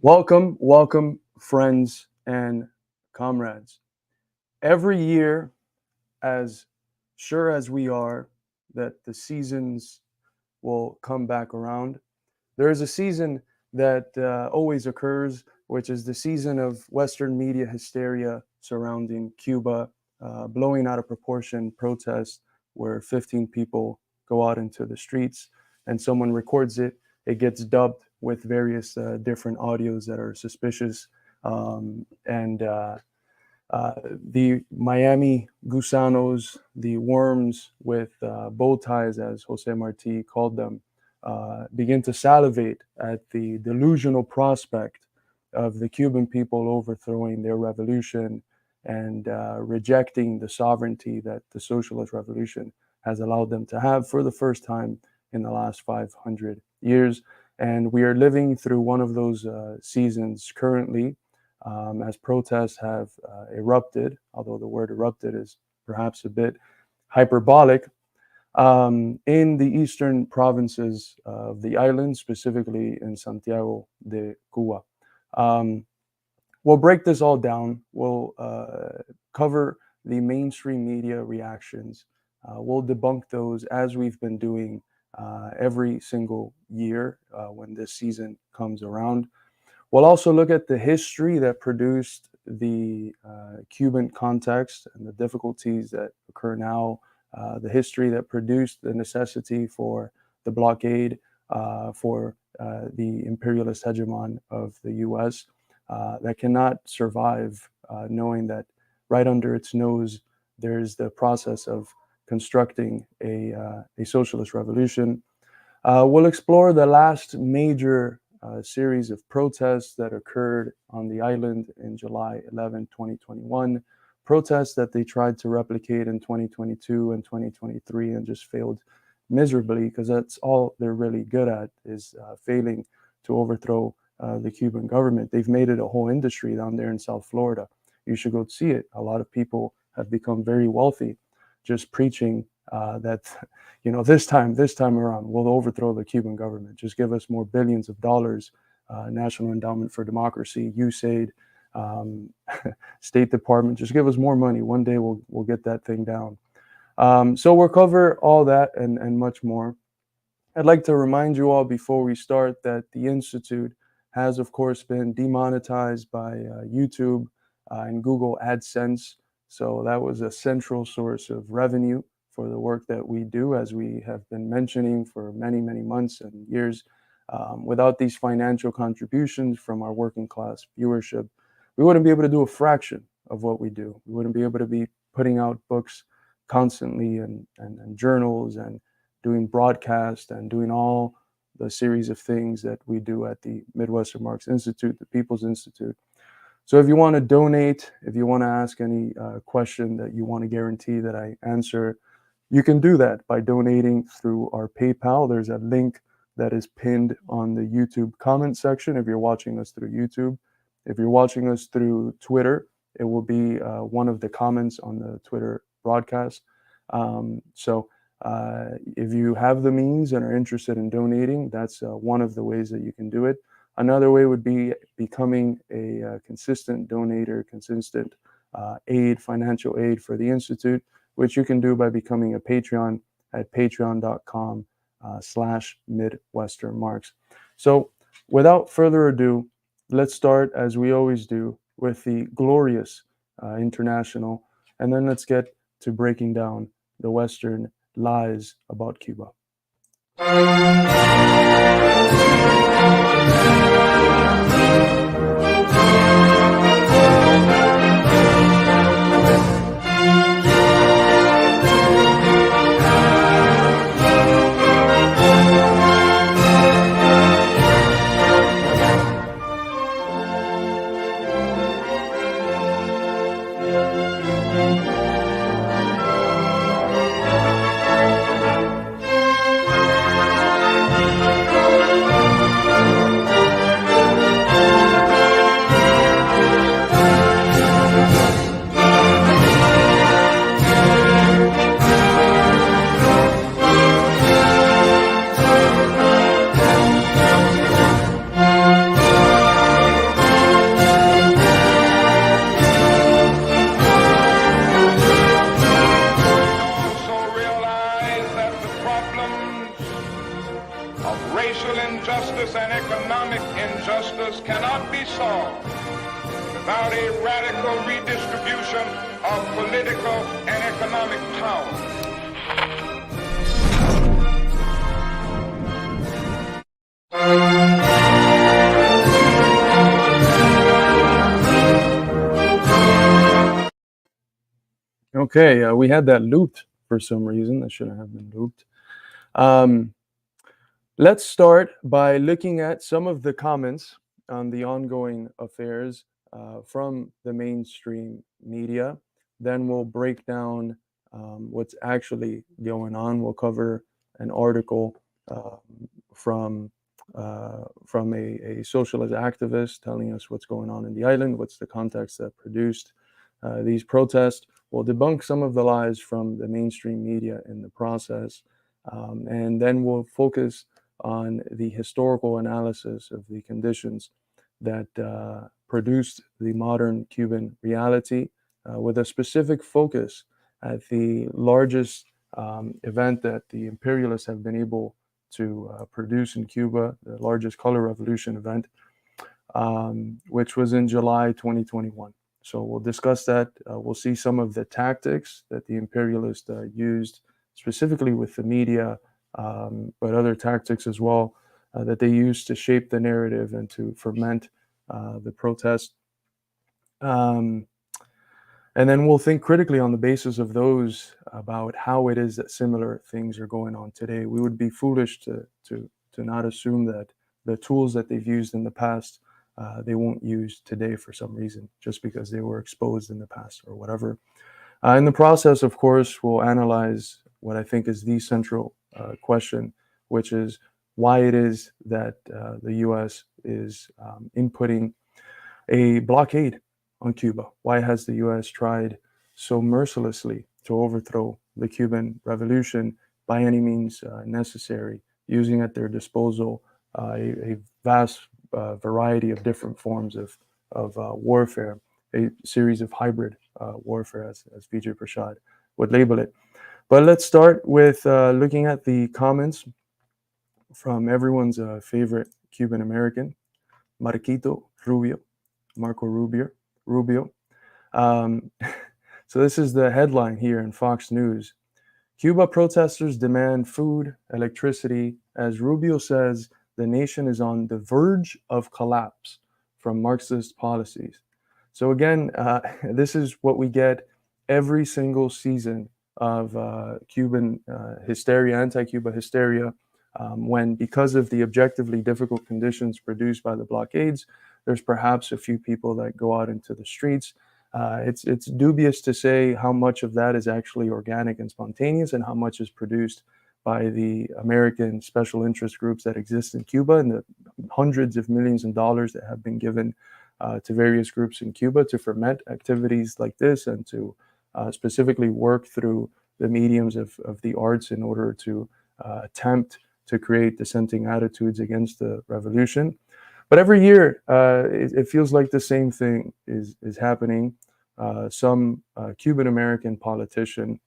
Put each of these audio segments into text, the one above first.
Welcome, friends and comrades. Every year, as sure as we are that the seasons will come back around, there is a season that always occurs, which is the season of Western media hysteria surrounding Cuba, blowing out of proportion protests where 15 people go out into the streets and someone records it. It gets dubbed with various different audios that are suspicious. And the Miami gusanos, the worms with bow ties, as Jose Marti called them, begin to salivate at the delusional prospect of the Cuban people overthrowing their revolution and rejecting the sovereignty that the socialist revolution has allowed them to have for the first time in the last 500 years. And we are living through one of those seasons currently, as protests have erupted, although the word erupted is perhaps a bit hyperbolic, in the eastern provinces of the island, specifically in Santiago de Cuba. We'll break this all down. We'll cover the mainstream media reactions. We'll debunk those as we've been doing every single year when this season comes around. We'll also look at the history that produced the Cuban context and the difficulties that occur now, the history that produced the necessity for the blockade, for the imperialist hegemon of the US that cannot survive knowing that right under its nose there's the process of constructing a socialist revolution. We'll explore the last major series of protests that occurred on the island in July 11, 2021, protests that they tried to replicate in 2022 and 2023 and just failed miserably, because that's all they're really good at, is failing to overthrow the Cuban government. They've made it a whole industry down there in South Florida. You should go see it. A lot of people have become very wealthy just preaching that, this time around, we'll overthrow the Cuban government. Just give us more billions of dollars, National Endowment for Democracy, USAID, State Department. Just give us more money. One day we'll get that thing down. So we'll cover all that and much more. I'd like to remind you all before we start that the Institute has, of course, been demonetized by YouTube and Google AdSense. So that was a central source of revenue for the work that we do, as we have been mentioning for many, many months and years. Without these financial contributions from our working class viewership, we wouldn't be able to do a fraction of what we do. We wouldn't be able to be putting out books constantly and journals and doing broadcasts and doing all the series of things that we do at the Midwestern Marx Institute, the People's Institute. So if you want to donate, if you want to ask any question that you want to guarantee that I answer, you can do that by donating through our PayPal. There's a link that is pinned on the YouTube comment section if you're watching us through YouTube. If you're watching us through Twitter, it will be one of the comments on the Twitter broadcast. So if you have the means and are interested in donating, that's one of the ways that you can do it. Another way would be becoming a consistent donator, consistent financial aid for the Institute, which you can do by becoming a Patreon at patreon.com/MidwesternMarx. So without further ado, let's start, as we always do, with the glorious International, and then let's get to breaking down the Western lies about Cuba. Social injustice and economic injustice cannot be solved without a radical redistribution of political and economic power. Okay, we had that looped for some reason. That shouldn't have been looped. Let's start by looking at some of the comments on the ongoing affairs from the mainstream media. Then we'll break down what's actually going on. We'll cover an article from a socialist activist telling us what's going on in the island, what's the context that produced these protests. We'll debunk some of the lies from the mainstream media in the process, and then we'll focus on the historical analysis of the conditions that produced the modern Cuban reality, with a specific focus at the largest event that the imperialists have been able to produce in Cuba, the largest color revolution event, which was in July 2021. So we'll discuss that. We'll see some of the tactics that the imperialists used, specifically with the media, but other tactics as well, that they used to shape the narrative and to ferment the protest. And then we'll think critically on the basis of those about how it is that similar things are going on today. We would be foolish to not assume that the tools that they've used in the past they won't use today for some reason, just because they were exposed in the past or whatever. In the process, of course, we'll analyze what I think is the central question, which is why it is that the U.S. is inputting a blockade on Cuba. Why has the U.S. tried so mercilessly to overthrow the Cuban Revolution by any means necessary, using at their disposal a vast variety of different forms of warfare, a series of hybrid warfare, as Vijay Prashad would label it. But let's start with looking at the comments from everyone's favorite Cuban American, Marco Rubio. So this is the headline here in Fox News. Cuba protesters demand food, electricity, as Rubio says the nation is on the verge of collapse from Marxist policies. So again, this is what we get every single season of Cuban hysteria, anti-Cuba hysteria, when, because of the objectively difficult conditions produced by the blockades, there's perhaps a few people that go out into the streets. It's dubious to say how much of that is actually organic and spontaneous and how much is produced by the American special interest groups that exist in Cuba, and the hundreds of millions of dollars that have been given to various groups in Cuba to ferment activities like this and to specifically work through the mediums of the arts in order to attempt to create dissenting attitudes against the revolution. But every year, it feels like the same thing is happening. Some Cuban American politician,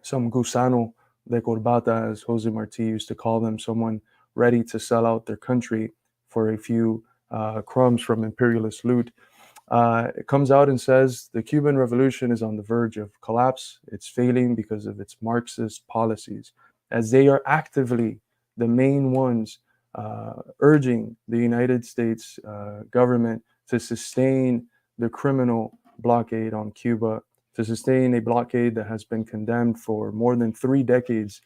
some gusano de corbata, as Jose Marti used to call them, someone ready to sell out their country for a few crumbs from imperialist loot, it comes out and says the Cuban Revolution is on the verge of collapse. It's failing because of its Marxist policies, as they are actively the main ones urging the United States government to sustain the criminal blockade on Cuba, to sustain a blockade that has been condemned for more than 3 decades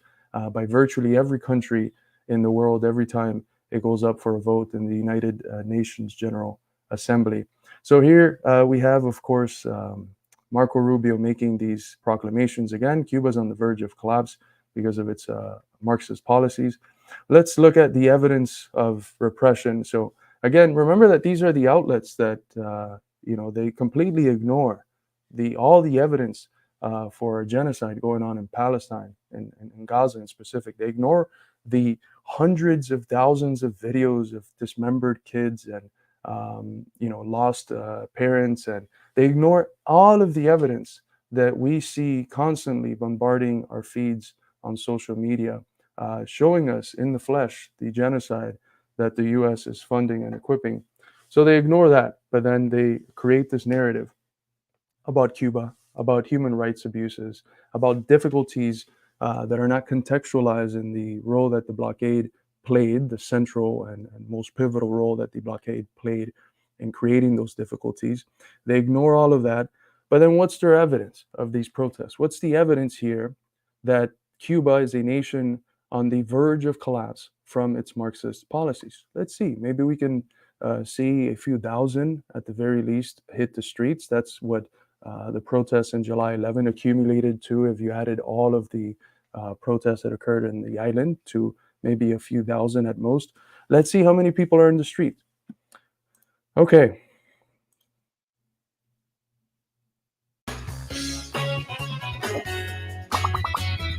by virtually every country in the world every time it goes up for a vote in the United Nations General Assembly. So here we have, of course, Marco Rubio making these proclamations again. Cuba's on the verge of collapse because of its Marxist policies. Let's look at the evidence of repression. So again, remember that these are the outlets that they completely ignore all the evidence for a genocide going on in Palestine and in Gaza in specific. They ignore the hundreds of thousands of videos of dismembered kids and lost parents, and they ignore all of the evidence that we see constantly bombarding our feeds on social media showing us in the flesh the genocide that the US is funding and equipping. So they ignore that, but then they create this narrative about Cuba, about human rights abuses, about difficulties that are not contextualized in the role that the blockade played, the central and most pivotal role that the blockade played in creating those difficulties. They ignore all of that. But then what's their evidence of these protests? What's the evidence here that Cuba is a nation on the verge of collapse from its Marxist policies? Let's see. Maybe we can see a few thousand at the very least hit the streets. That's what the protests in July 11 accumulated to, if you added all of the protests that occurred in the island, to maybe a few thousand at most. Let's see how many people are in the street. Okay.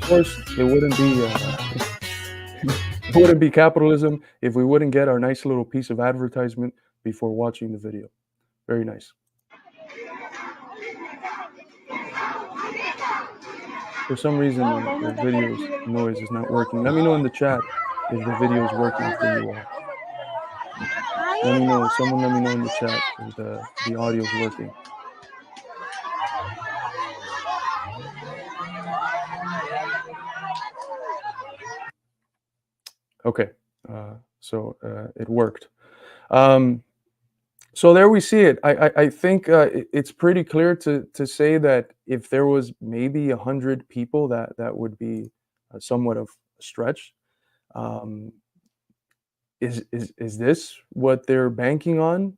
Of course, it wouldn't be it wouldn't be capitalism if we wouldn't get our nice little piece of advertisement before watching the video. Very nice. For some reason, the video's noise is not working. Let me know in the chat if the video is working for you all. Let me know. Someone let me know in the chat if the audio is working. Okay, so it worked. So there we see it. I think it's pretty clear to say that if there was maybe 100 people, that would be somewhat of a stretch. Um, is this what they're banking on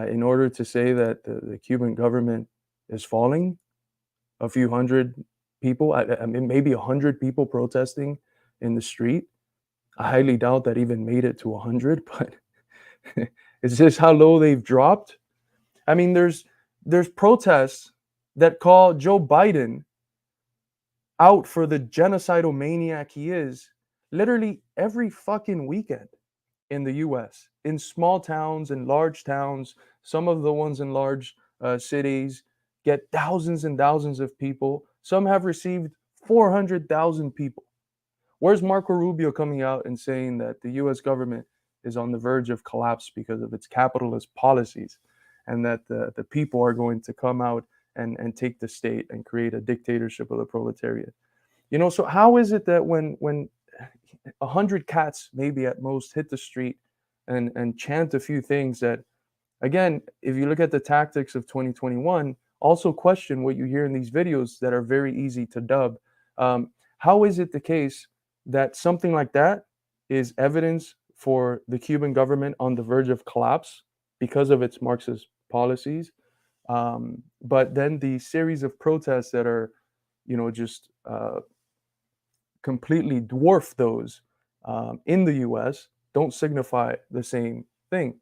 in order to say that the Cuban government is falling? A few hundred people, I mean, maybe 100 people protesting in the street. I highly doubt that even made it to 100, but is this how low they've dropped? I mean, there's protests that call Joe Biden out for the genocidal maniac he is literally every fucking weekend in the US, in small towns and large towns. Some of the ones in large cities get thousands and thousands of people. Some have received 400,000 people. Where's Marco Rubio coming out and saying that the US government is on the verge of collapse because of its capitalist policies, and that the people are going to come out and take the state and create a dictatorship of the proletariat? So how is it that when 100 cats maybe at most hit the street and chant a few things that, again, if you look at the tactics of 2021, also question what you hear in these videos that are very easy to dub? How is it the case that something like that is evidence for the Cuban government on the verge of collapse because of its Marxist policies? But then the series of protests that are, just completely dwarf those in the US don't signify the same thing.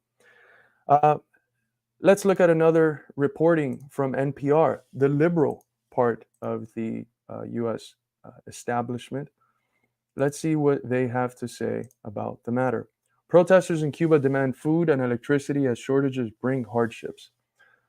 Let's look at another reporting from NPR, the liberal part of the US establishment. Let's see what they have to say about the matter. Protesters in Cuba demand food and electricity as shortages bring hardships.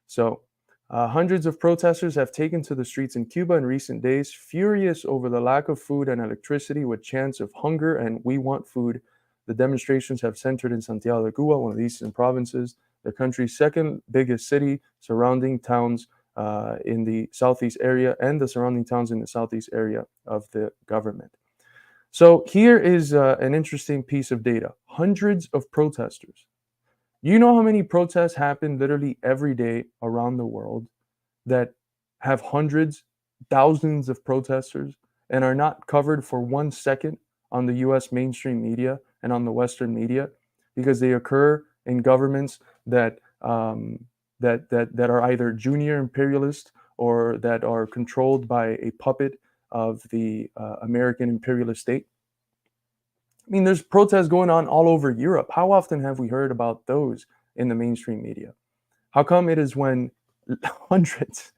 So, hundreds of protesters have taken to the streets in Cuba in recent days, furious over the lack of food and electricity with chants of hunger and "we want food." The demonstrations have centered in Santiago de Cuba, one of the eastern provinces, the country's second biggest city, surrounding towns in the southeast area, and the surrounding towns in the southeast area of the government. So here is an interesting piece of data. Hundreds of protesters. You know how many protests happen literally every day around the world that have hundreds, thousands of protesters and are not covered for 1 second on the US mainstream media and on the Western media because they occur in governments that that are either junior imperialist or that are controlled by a puppet of the American imperialist state? I mean, there's protests going on all over Europe. How often have we heard about those in the mainstream media? How come it is when hundreds,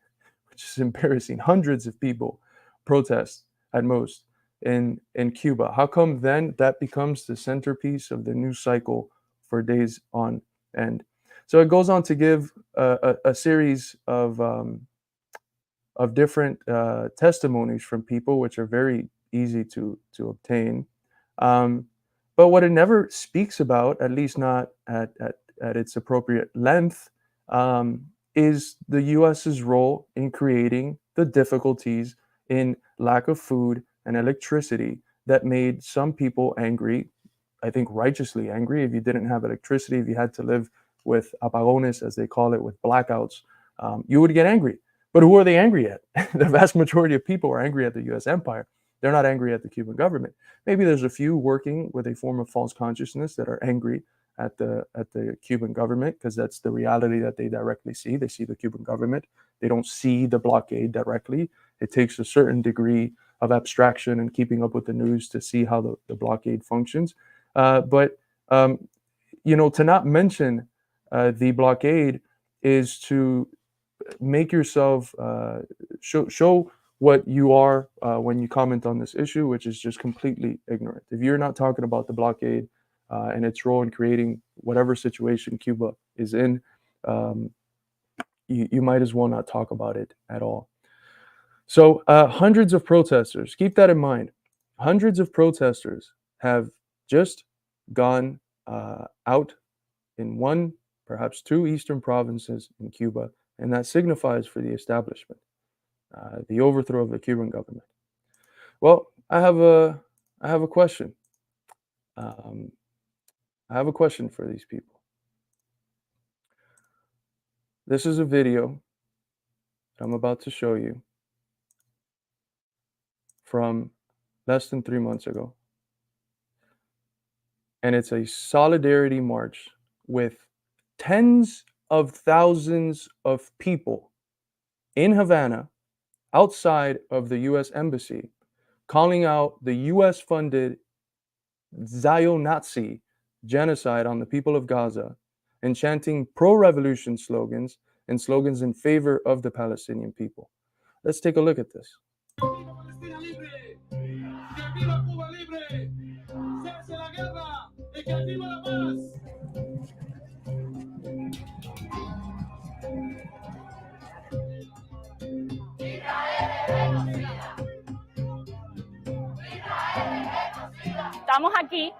which is embarrassing, hundreds of people protest at most in Cuba? How come then that becomes the centerpiece of the news cycle for days on end? So it goes on to give a series of different testimonies from people, which are very easy to obtain. But what it never speaks about, at least not at its appropriate length, is the US's role in creating the difficulties in lack of food and electricity that made some people angry, I think righteously angry. If you didn't have electricity, if you had to live with apagones, as they call it, with blackouts, you would get angry. But who are they angry at? The vast majority of people are angry at the US empire. They're not angry at the Cuban government. Maybe there's a few working with a form of false consciousness that are angry at the Cuban government because that's the reality that they directly see. They see the Cuban government. They don't see the blockade directly. It takes a certain degree of abstraction and keeping up with the news to see how the blockade functions. But to not mention the blockade is to make yourself show what you are when you comment on this issue, which is just completely ignorant. If you're not talking about the blockade and its role in creating whatever situation Cuba is in, you might as well not talk about it at all. So hundreds of protesters, keep that in mind. Hundreds of protesters have just gone out in one, perhaps two eastern provinces in Cuba, and that signifies for the establishment, the overthrow of the Cuban government. Well, I have a question. I have a question for these people. This is a video that I'm about to show you from less than 3 months ago. And it's a solidarity march with tens of thousands of people in Havana outside of the US Embassy calling out the US funded Zio-Nazi genocide on the people of Gaza and chanting pro-revolution slogans and slogans in favor of the Palestinian people. Let's take a look at this. Estamos aquí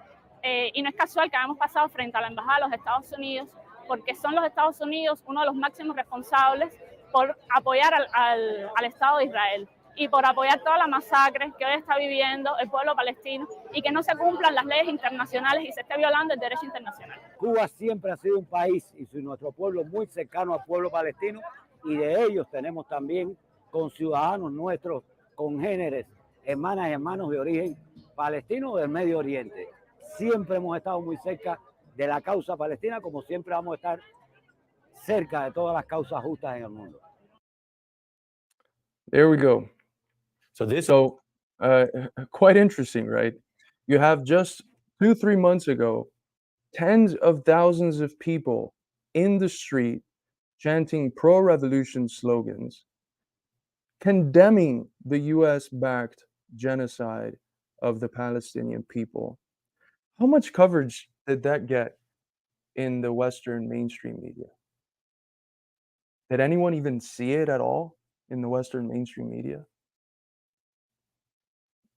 y no es casual que hayamos pasado frente a la Embajada de los Estados Unidos, porque son los Estados Unidos uno de los máximos responsables por apoyar al Estado de Israel y por apoyar toda la masacre que hoy está viviendo el pueblo palestino y que no se cumplan las leyes internacionales y se esté violando el derecho internacional. Cuba siempre ha sido un país y nuestro pueblo muy cercano al pueblo palestino, y de ellos tenemos también conciudadanos nuestros, congéneres, hermanas y hermanos de origen palestino del Medio Oriente. Siempre hemos estado muy cerca de la causa palestina, como siempre vamos a estar cerca de todas las causas justas en el mundo. There we go. So quite interesting, right? You have just 2-3 months ago, tens of thousands of people in the street chanting pro-revolution slogans, condemning the US-backed genocide of the Palestinian people. How much coverage did that get in the Western mainstream media? Did anyone even see it at all in the Western mainstream media?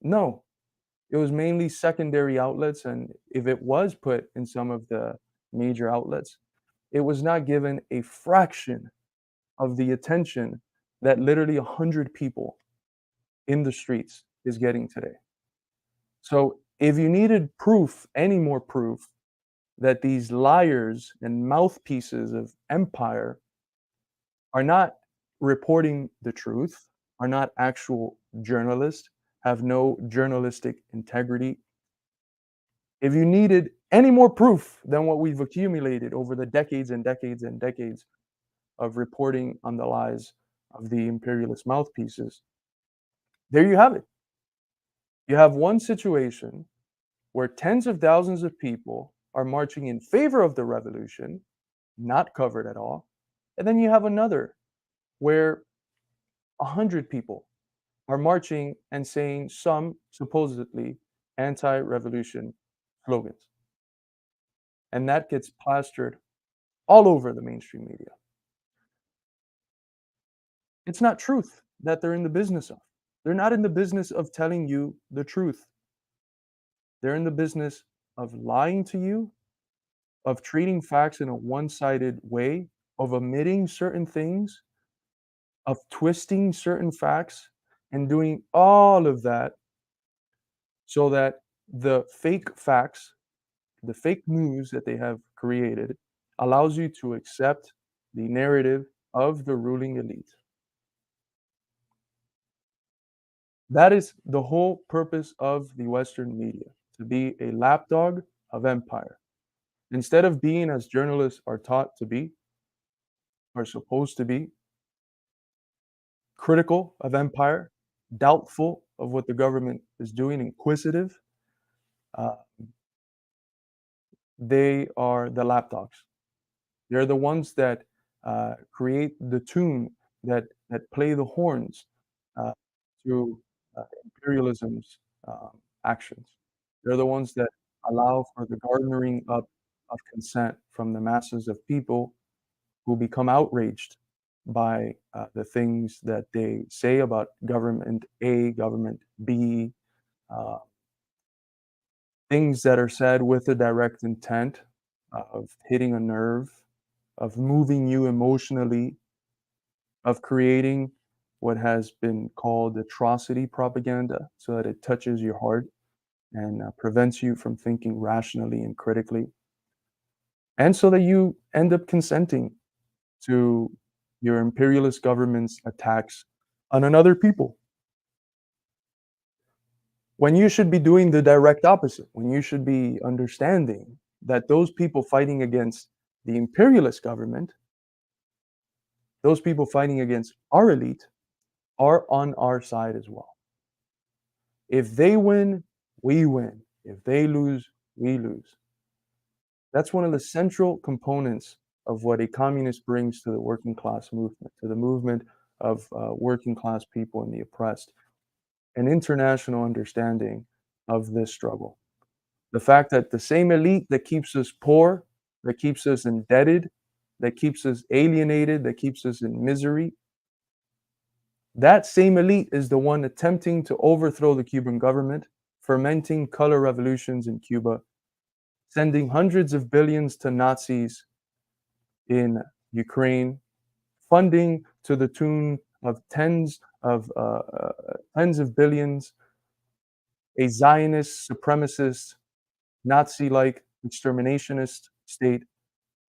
No. It was mainly secondary outlets, and if it was put in some of the major outlets, it was not given a fraction of the attention that literally 100 people in the streets is getting today. So if you needed proof, any more proof, that these liars and mouthpieces of empire are not reporting the truth, are not actual journalists, have no journalistic integrity. If you needed any more proof than what we've accumulated over the decades and decades and decades of reporting on the lies of the imperialist mouthpieces, there you have it. You have one situation where tens of thousands of people are marching in favor of the revolution, not covered at all. And then you have another where 100 people are marching and saying some supposedly anti-revolution slogans. And that gets plastered all over the mainstream media. It's not truth that they're in the business of. They're not in the business of telling you the truth. They're in the business of lying to you, of treating facts in a one-sided way, of omitting certain things, of twisting certain facts, and doing all of that so that the fake facts, the fake news that they have created, allows you to accept the narrative of the ruling elite. That is the whole purpose of the Western media, to be a lapdog of empire. Instead of being as journalists are taught to be, are supposed to be, critical of empire, doubtful of what the government is doing, inquisitive, uh, they are the lapdogs. They're the ones that create the tune, that play the horns uh, to imperialism's actions. They're the ones that allow for the garnering up of consent from the masses of people who become outraged by the things that they say about government A, government B, uh, things that are said with a direct intent of hitting a nerve, of moving you emotionally, of creating what has been called atrocity propaganda, so that it touches your heart and prevents you from thinking rationally and critically, and so that you end up consenting to your imperialist government's attacks on another people. When you should be doing the direct opposite, when you should be understanding that those people fighting against the imperialist government, those people fighting against our elite, are on our side as well. If they win, we win. If they lose, we lose. That's one of the central components of what a communist brings to the working class movement, to the movement of working class people and the oppressed, an international understanding of this struggle. The fact that the same elite that keeps us poor, that keeps us indebted, that keeps us alienated, that keeps us in misery, that same elite is the one attempting to overthrow the Cuban government, fermenting color revolutions in Cuba, sending hundreds of billions to Nazis in Ukraine, funding to the tune of tens of billions a Zionist, supremacist, Nazi-like exterminationist state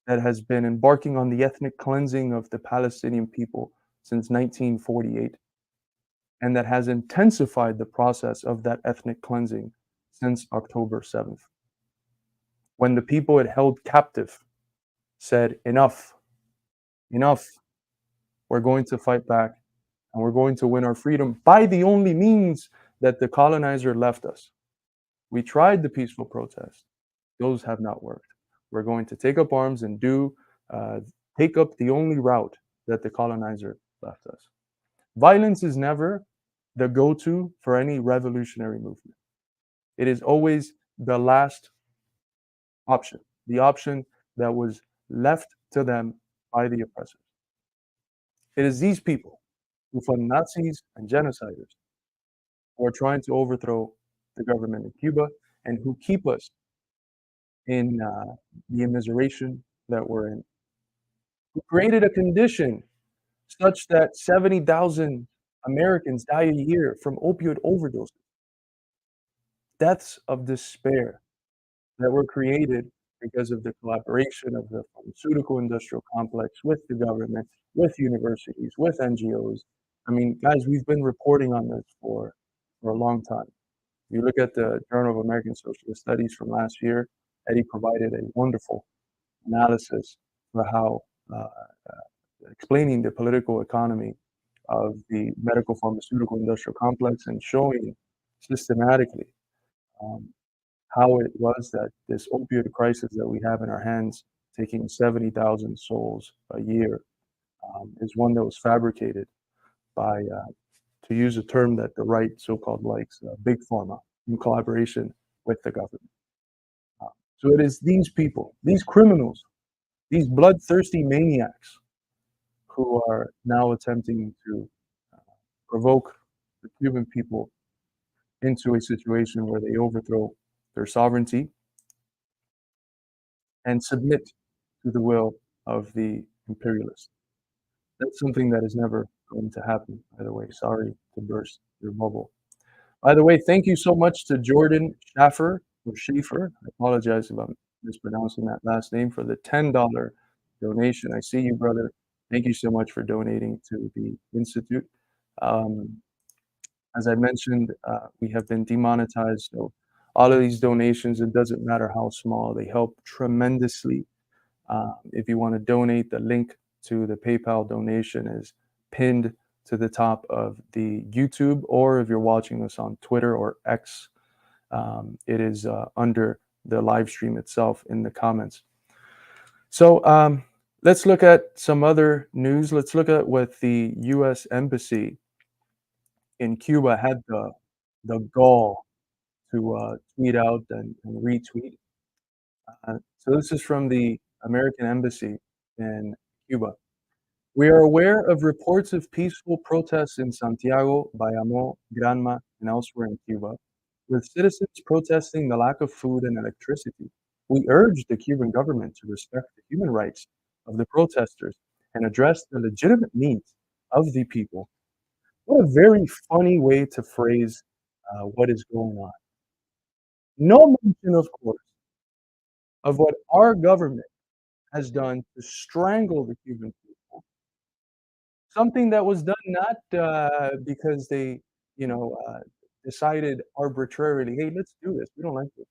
that has been embarking on the ethnic cleansing of the Palestinian people since 1948, and that has intensified the process of that ethnic cleansing since October 7th, when the people it held captive said, enough, enough, we're going to fight back, and we're going to win our freedom by the only means that the colonizer left us. We tried the peaceful protest. Those have not worked. We're going to take up arms and take up the only route that the colonizer left us. Violence is never the go-to for any revolutionary movement. It is always the last option, the option that was left to them by the oppressors. It is these people who fund Nazis and genociders who are trying to overthrow the government in Cuba and who keep us in the immiseration that we're in, who created a condition such that 70,000 Americans die a year from opioid overdoses. Deaths of despair that were created because of the collaboration of the pharmaceutical industrial complex with the government, with universities, with NGOs. I mean, guys, we've been reporting on this for a long time. If you look at the Journal of American Socialist Studies from last year, Eddie provided a wonderful analysis for how explaining the political economy of the medical pharmaceutical industrial complex and showing systematically um, how it was that this opioid crisis that we have in our hands, taking 70,000 souls a year, is one that was fabricated by, to use a term that the right so-called likes, big pharma, in collaboration with the government. So it is these people, these criminals, these bloodthirsty maniacs who are now attempting to provoke the Cuban people into a situation where they overthrow their sovereignty and submit to the will of the imperialists. That's something that is never going to happen, by the way. Sorry to burst your bubble. By the way, thank you so much to Jordan Schaffer or Schaefer. I apologize if I'm mispronouncing that last name for the $10 donation. I see you, brother. Thank you so much for donating to the Institute. As I mentioned, we have been demonetized. So all of these donations, it doesn't matter how small, they help tremendously. If you want to donate, the link to the PayPal donation is pinned to the top of the YouTube, or if you're watching us on Twitter or X, it is under the live stream itself in the comments. So let's look at some other news. Let's look at what the U.S. Embassy in Cuba had the gall to tweet out and retweet. So this is from the American Embassy in Cuba. We are aware of reports of peaceful protests in Santiago, Bayamo, Granma, and elsewhere in Cuba, with citizens protesting the lack of food and electricity. We urge the Cuban government to respect the human rights of the protesters and address the legitimate needs of the people. What a very funny way to phrase what is going on. No mention, of course, of what our government has done to strangle the Cuban people. Something that was done not because they, decided arbitrarily, hey, let's do this. We don't like this.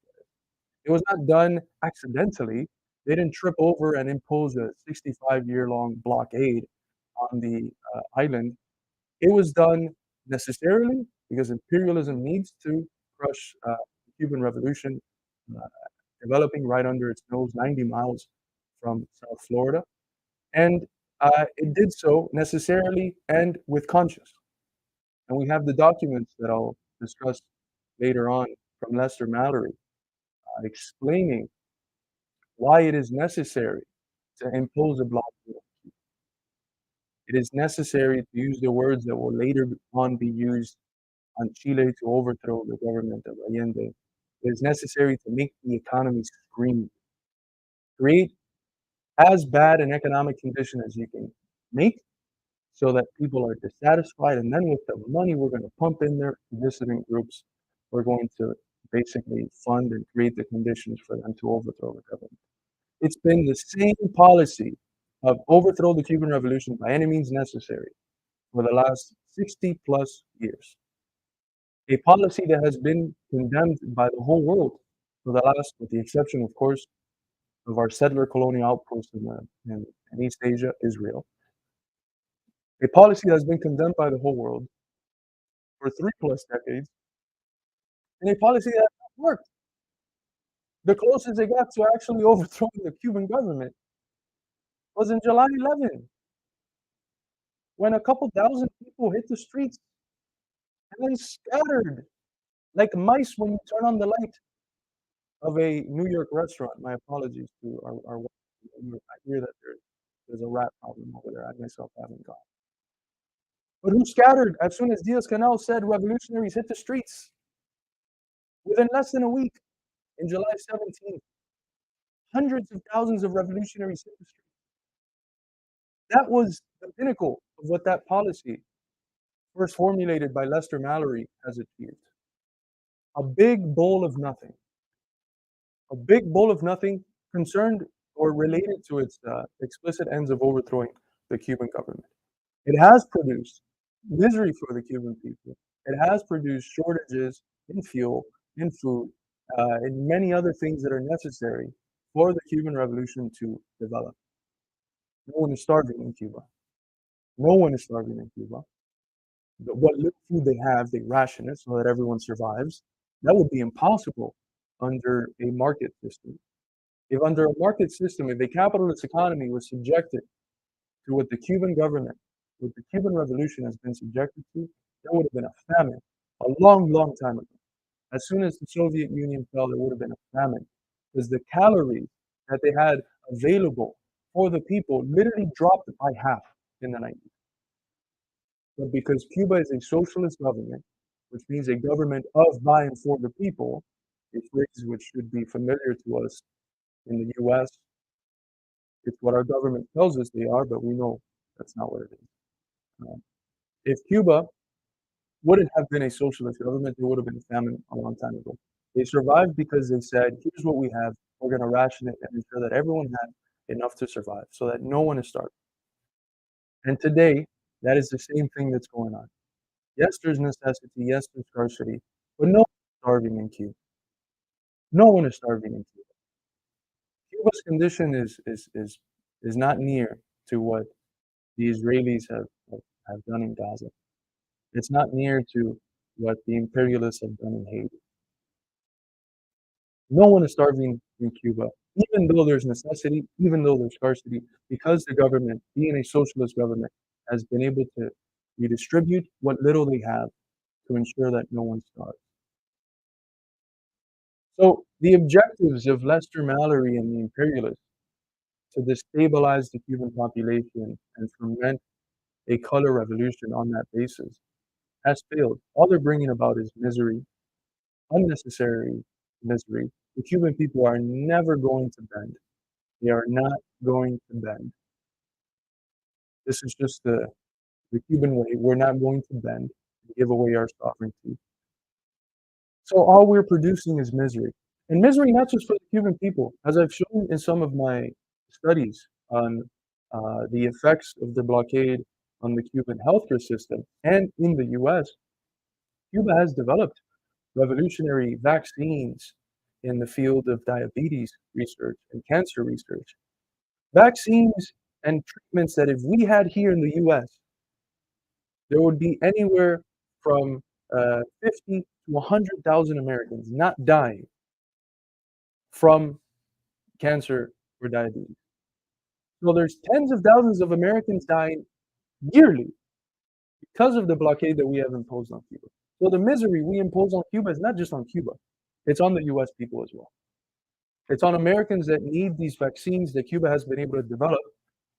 It was not done accidentally. They didn't trip over and impose a 65-year-long blockade on the island. It was done necessarily because imperialism needs to crush the Cuban Revolution, uh, developing right under its nose, 90 miles from South Florida. And it did so necessarily and with conscience. And we have the documents that I'll discuss later on from Lester Mallory explaining why it is necessary to impose a blockade. It is necessary to use the words that will later on be used on Chile to overthrow the government of Allende. It is necessary to make the economy scream, create as bad an economic condition as you can make so that people are dissatisfied. And then with the money we're going to pump in there to dissident groups, we're going to basically fund and create the conditions for them to overthrow the government. It's been the same policy of overthrow the Cuban Revolution by any means necessary for the last 60 plus years. A policy that has been condemned by the whole world for the last, with the exception, of course, of our settler colonial outposts in East Asia, Israel. A policy that has been condemned by the whole world for 3+ decades, and a policy that has not worked. The closest they got to actually overthrowing the Cuban government was in July 11, when a couple thousand people hit the streets and then scattered like mice when you turn on the light of a New York restaurant. My apologies to our I hear that there's a rat problem over there. I myself haven't gone. But who scattered as soon as Diaz-Canel said revolutionaries hit the streets? Within less than a week, in July 17th, hundreds of thousands of revolutionaries hit the streets. That was the pinnacle of what that policy, first formulated by Lester Mallory, has achieved. A big bowl of nothing. A big bowl of nothing concerned or related to its explicit ends of overthrowing the Cuban government. It has produced misery for the Cuban people. It has produced shortages in fuel, in food, and many other things that are necessary for the Cuban Revolution to develop. No one is starving in Cuba. No one is starving in Cuba. What little food they have, they ration it so that everyone survives. That would be impossible under a market system. If under a market system, if a capitalist economy was subjected to what the Cuban government, what the Cuban Revolution has been subjected to, there would have been a famine a long, long time ago. As soon as the Soviet Union fell, there would have been a famine because the calories that they had available for the people literally dropped by half in the 90s. But because Cuba is a socialist government, which means a government of, by, and for the people, a phrase which should be familiar to us in the US. It's what our government tells us they are, but we know that's not what it is. If Cuba wouldn't have been a socialist government, there would have been a famine a long time ago. They survived because they said, here's what we have. We're going to ration it and ensure that everyone had enough to survive so that no one is starving. And today, that is the same thing that's going on. Yes, there's necessity. Yes, there's scarcity. But no one is starving in Cuba. No one is starving in Cuba. Cuba's condition is not near to what the Israelis have done in Gaza. It's not near to what the imperialists have done in Haiti. No one is starving in Cuba, even though there's necessity, even though there's scarcity, because the government, being a socialist government, has been able to redistribute what little they have to ensure that no one starves. So the objectives of Lester Mallory and the imperialists to destabilize the Cuban population and foment a color revolution on that basis has failed. All they're bringing about is misery, unnecessary misery. The Cuban people are never going to bend. They are not going to bend. This is just the Cuban way. We're not going to bend and give away our sovereignty. So all we're producing is misery. And misery not just for the Cuban people. As I've shown in some of my studies on the effects of the blockade on the Cuban healthcare system and in the US, Cuba has developed revolutionary vaccines in the field of diabetes research and cancer research. Vaccines and treatments that if we had here in the US, there would be anywhere from 50 to 100,000 Americans not dying from cancer or diabetes. So there's tens of thousands of Americans dying yearly because of the blockade that we have imposed on Cuba. So the misery we impose on Cuba is not just on Cuba, it's on the US people as well. It's on Americans that need these vaccines that Cuba has been able to develop.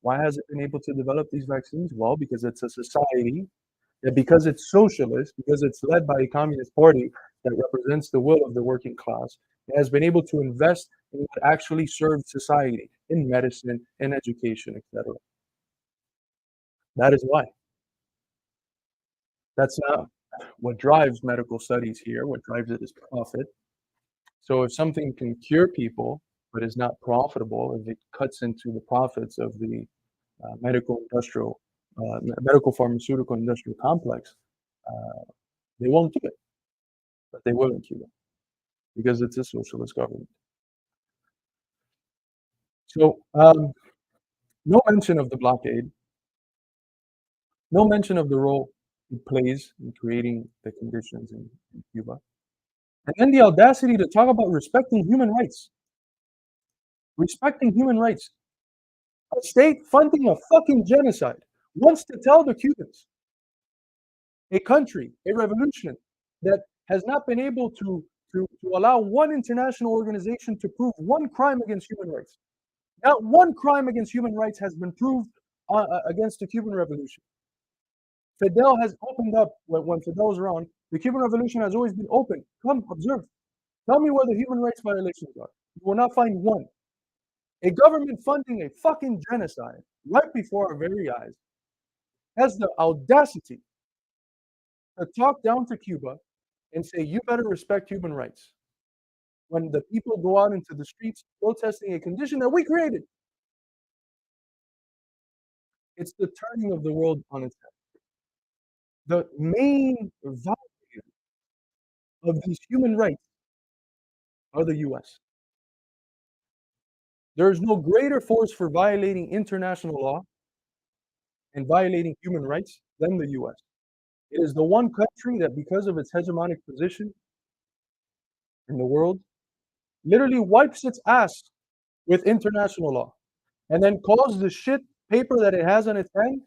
Why has it been able to develop these vaccines? Well, because it's a society that, because it's socialist, because it's led by a communist party that represents the will of the working class, it has been able to invest in what actually serves society, in medicine, in education, etc. That is why. That's not what drives medical studies here. What drives it is profit. So if something can cure people but is not profitable, if it cuts into the profits of the medical pharmaceutical industrial complex, they won't do it. But they will in Cuba because it's a socialist government. So no mention of the blockade, no mention of the role it plays in creating the conditions in Cuba. And then the audacity to talk about respecting human rights. Respecting human rights. A state funding a fucking genocide wants to tell the Cubans, a country, a revolution that has not been able to allow one international organization to prove one crime against human rights. Not one crime against human rights has been proved against the Cuban Revolution. Fidel has opened up, when Fidel was around, the Cuban Revolution has always been open. Come, observe. Tell me where the human rights violations are. You will not find one. A government funding a fucking genocide right before our very eyes has the audacity to talk down to Cuba and say, you better respect human rights. When the people go out into the streets protesting a condition that we created. It's the turning of the world on its head. The main violator of these human rights are the US. There is no greater force for violating international law and violating human rights than the US. It is the one country that, because of its hegemonic position in the world, literally wipes its ass with international law and then calls the shit paper that it has on its hand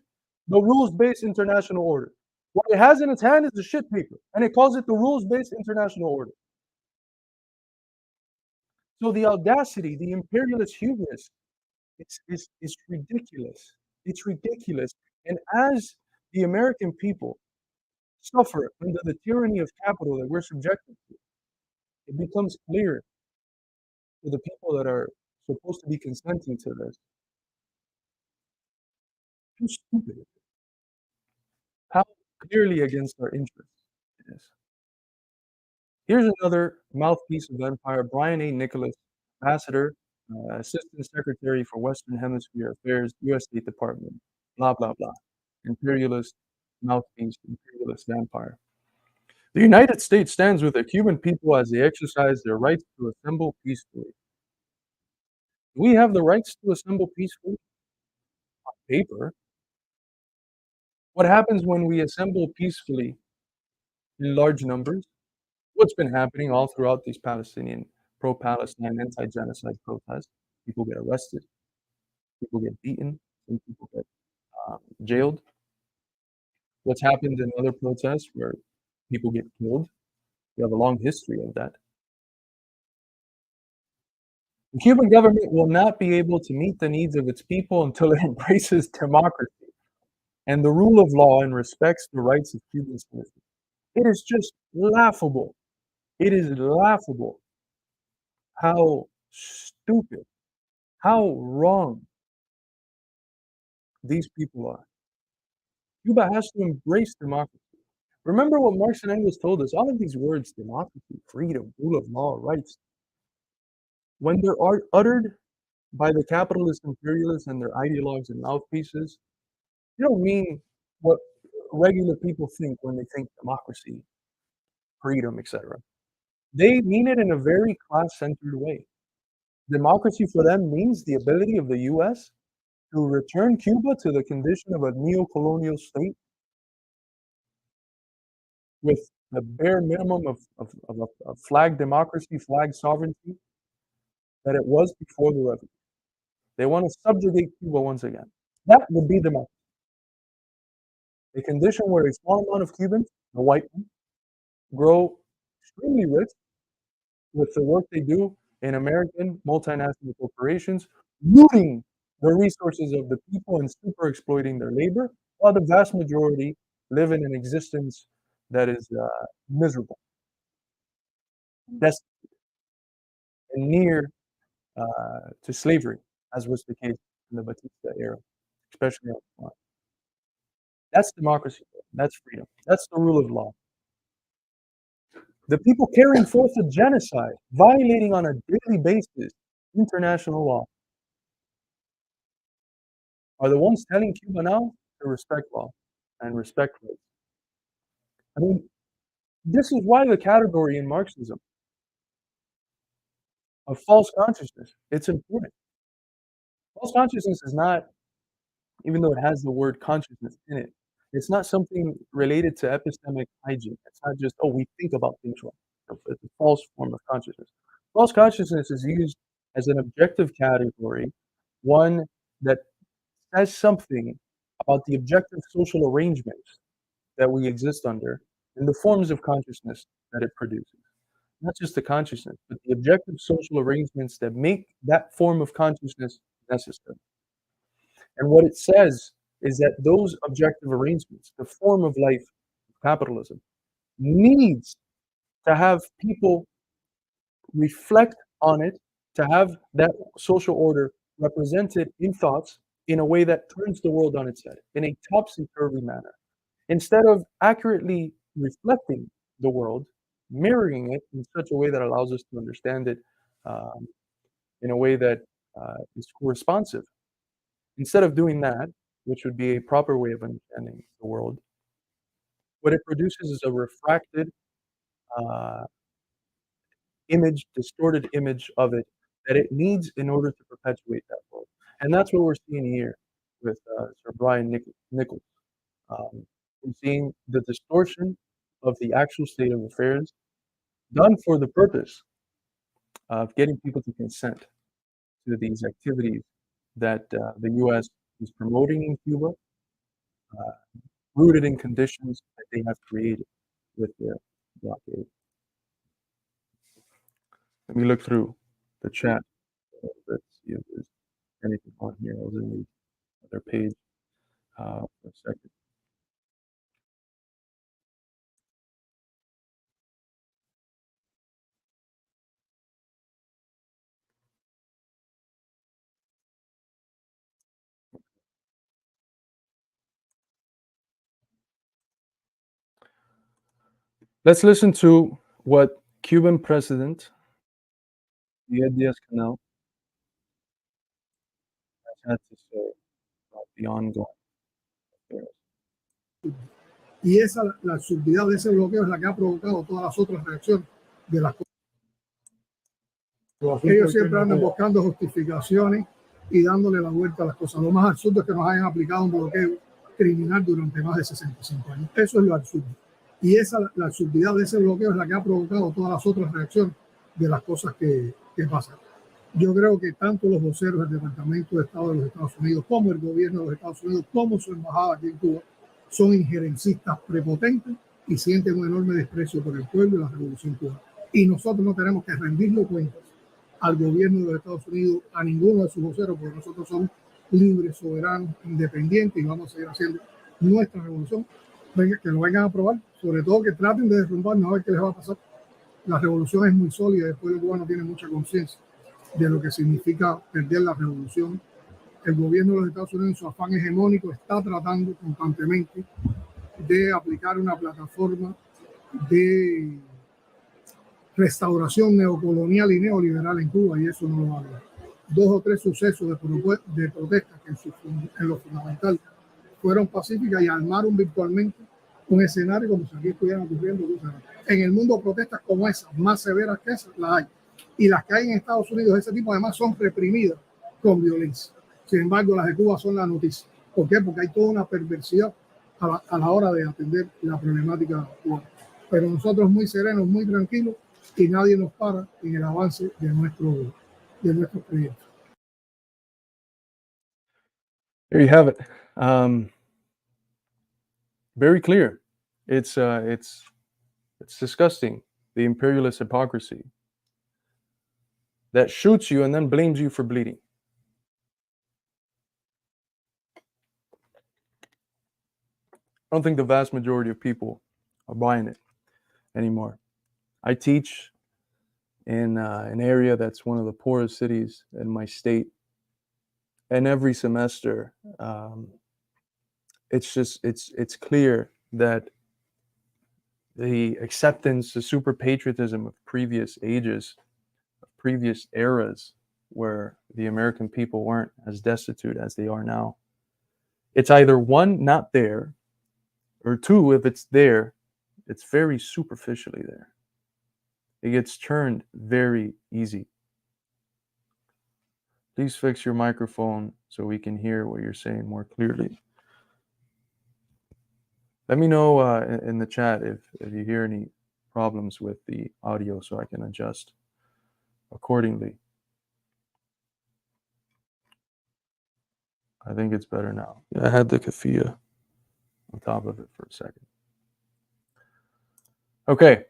the rules-based international order. What it has in its hand is the shit paper, and it calls it the rules-based international order. So the audacity, the imperialist hubris, is ridiculous. It's ridiculous. And as the American people suffer under the tyranny of capital that we're subjected to, it becomes clear to the people that are supposed to be consenting to this how stupid it is, how clearly against our interests it is. Here's another mouthpiece of empire, Brian A. Nicholas, ambassador, assistant secretary for Western Hemisphere Affairs, U.S. State Department, blah, blah, blah. Imperialist mouthpiece, imperialist vampire. The United States stands with the Cuban people as they exercise their rights to assemble peacefully. Do we have the rights to assemble peacefully? On paper. What happens when we assemble peacefully in large numbers? What's been happening all throughout these Palestinian, pro-Palestine, anti-genocide protests? People get arrested, people get beaten, some people get jailed. What's happened in other protests where people get killed? We have a long history of that. The Cuban government will not be able to meet the needs of its people until it embraces democracy and the rule of law and respects the rights of Cuban citizens. It is just laughable. It is laughable how stupid, how wrong these people are. Cuba has to embrace democracy. Remember what Marx and Engels told us, all of these words, democracy, freedom, rule of law, rights, when they're uttered by the capitalist imperialists and their ideologues and mouthpieces, they don't mean what regular people think when they think democracy, freedom, etc. They mean it in a very class-centered way. Democracy for them means the ability of the U.S. to return Cuba to the condition of a neo-colonial state with the bare minimum of flag democracy, flag sovereignty that it was before the revolution. They want to subjugate Cuba once again. That would be democracy. A condition where a small amount of Cubans, the white ones, grow extremely rich with the work they do in American multinational corporations, looting the resources of the people and super exploiting their labor, while the vast majority live in an existence that is miserable, destitute, and near to slavery, as was the case in the Batista era, especially on the farm. That's democracy. That's freedom. That's the rule of law. The people carrying forth a genocide, violating on a daily basis international law, are the ones telling Cuba now to respect law and respect rights. I mean, this is why the category in Marxism of false consciousness, it's important. False consciousness is not, even though it has the word consciousness in it, it's not something related to epistemic hygiene. It's not just, oh, we think about things wrong. It's a false form of consciousness. False consciousness is used as an objective category, one that says something about the objective social arrangements that we exist under and the forms of consciousness that it produces. Not just the consciousness, but the objective social arrangements that make that form of consciousness necessary. And what it says is that those objective arrangements, the form of life of capitalism, needs to have people reflect on it, to have that social order represented in thoughts in a way that turns the world on its head, in a topsy-turvy manner. Instead of accurately reflecting the world, mirroring it in such a way that allows us to understand it in a way that is responsive. Instead of doing that, which would be a proper way of understanding the world, what it produces is a refracted uh, image, distorted image of it that it needs in order to perpetuate that world. And that's what we're seeing here with Sir Brian Nichols. We're seeing the distortion of the actual state of affairs done for the purpose of getting people to consent to these activities that the U.S. is promoting in Cuba, rooted in conditions that they have created with their blockade. Let me look through the chat. Let's see if there's anything on here. I was in the other page for a second. Let's listen to what Cuban President Díaz-Canel has had to say about the ongoing affairs. Y esa, la absurdidad de ese bloqueo es la que ha provocado todas las otras reacciones de las cosas. Ellos siempre andan buscando justificaciones y dándole la vuelta a las cosas. Lo más absurdo es que nos hayan aplicado un bloqueo criminal durante más de 65 años. Eso es lo absurdo. Y esa, la absurdidad de ese bloqueo es la que ha provocado todas las otras reacciones de las cosas que pasan. Yo creo que tanto los voceros del Departamento de Estado de los Estados Unidos, como el gobierno de los Estados Unidos, como su embajada aquí en Cuba, son injerencistas prepotentes y sienten un enorme desprecio por el pueblo y la revolución cubana. Y nosotros no tenemos que rendirle cuentas al gobierno de los Estados Unidos, a ninguno de sus voceros, porque nosotros somos libres, soberanos, independientes y vamos a seguir haciendo nuestra revolución. Que lo vengan a probar, sobre todo que traten de derrumbarnos a ver qué les va a pasar. La revolución es muy sólida, el pueblo cubano tiene mucha conciencia de lo que significa perder la revolución. El gobierno de los Estados Unidos, en su afán hegemónico, está tratando constantemente de aplicar una plataforma de restauración neocolonial y neoliberal en Cuba, y eso no lo va a lograr. 2 o 3 sucesos de protestas que en lo fundamental fueron pacíficas y armaron virtualmente un escenario como si aquí estuvieran ocurriendo cosas. En el mundo protestas como esas, más severas que esas, las hay. Y las que hay en Estados Unidos, ese tipo además son reprimidas con violencia. Sin embargo, las de Cuba son la noticia. ¿Por qué? Porque hay toda una perversidad a la hora de atender la problemática cubana. Pero nosotros muy serenos, muy tranquilos, y nadie nos para en el avance de nuestros proyectos. There you have it. Very clear. It's disgusting, the imperialist hypocrisy that shoots you and then blames you for bleeding. I don't think the vast majority of people are buying it anymore. I teach in an area that's one of the poorest cities in my state, and every semester, it's clear that the acceptance, the super patriotism of previous ages, of previous eras, where the American people weren't as destitute as they are now, it's either one, not there, or two, if it's there, it's very superficially there. It gets turned very easy. Please fix your microphone so we can hear what you're saying more clearly. Let me know in the chat if you hear any problems with the audio so I can adjust accordingly. I think it's better now. I had the kafia on top of it for a second. Okay.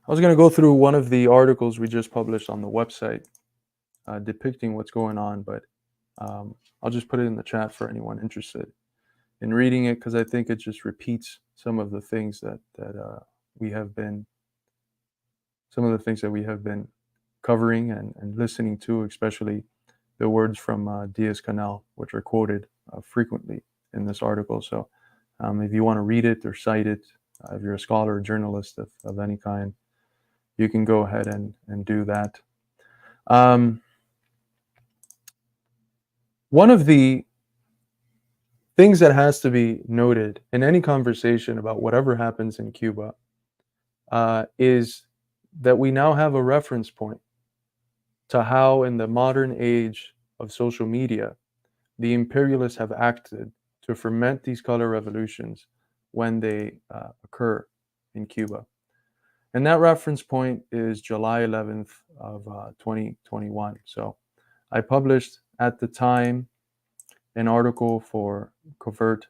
I was going to go through one of the articles we just published on the website depicting what's going on, but I'll just put it in the chat for anyone interested in reading it, because I think it just repeats some of the things that we have been covering and listening to, especially the words from Díaz-Canel, which are quoted frequently in this article. So if you want to read it or cite it, if you're a scholar or journalist of any kind, you can go ahead and do that. One of the things that has to be noted in any conversation about whatever happens in Cuba is that we now have a reference point to how, in the modern age of social media, the imperialists have acted to ferment these color revolutions when they occur in Cuba. And that reference point is July 11th of 2021. So I published at the time an article for Covert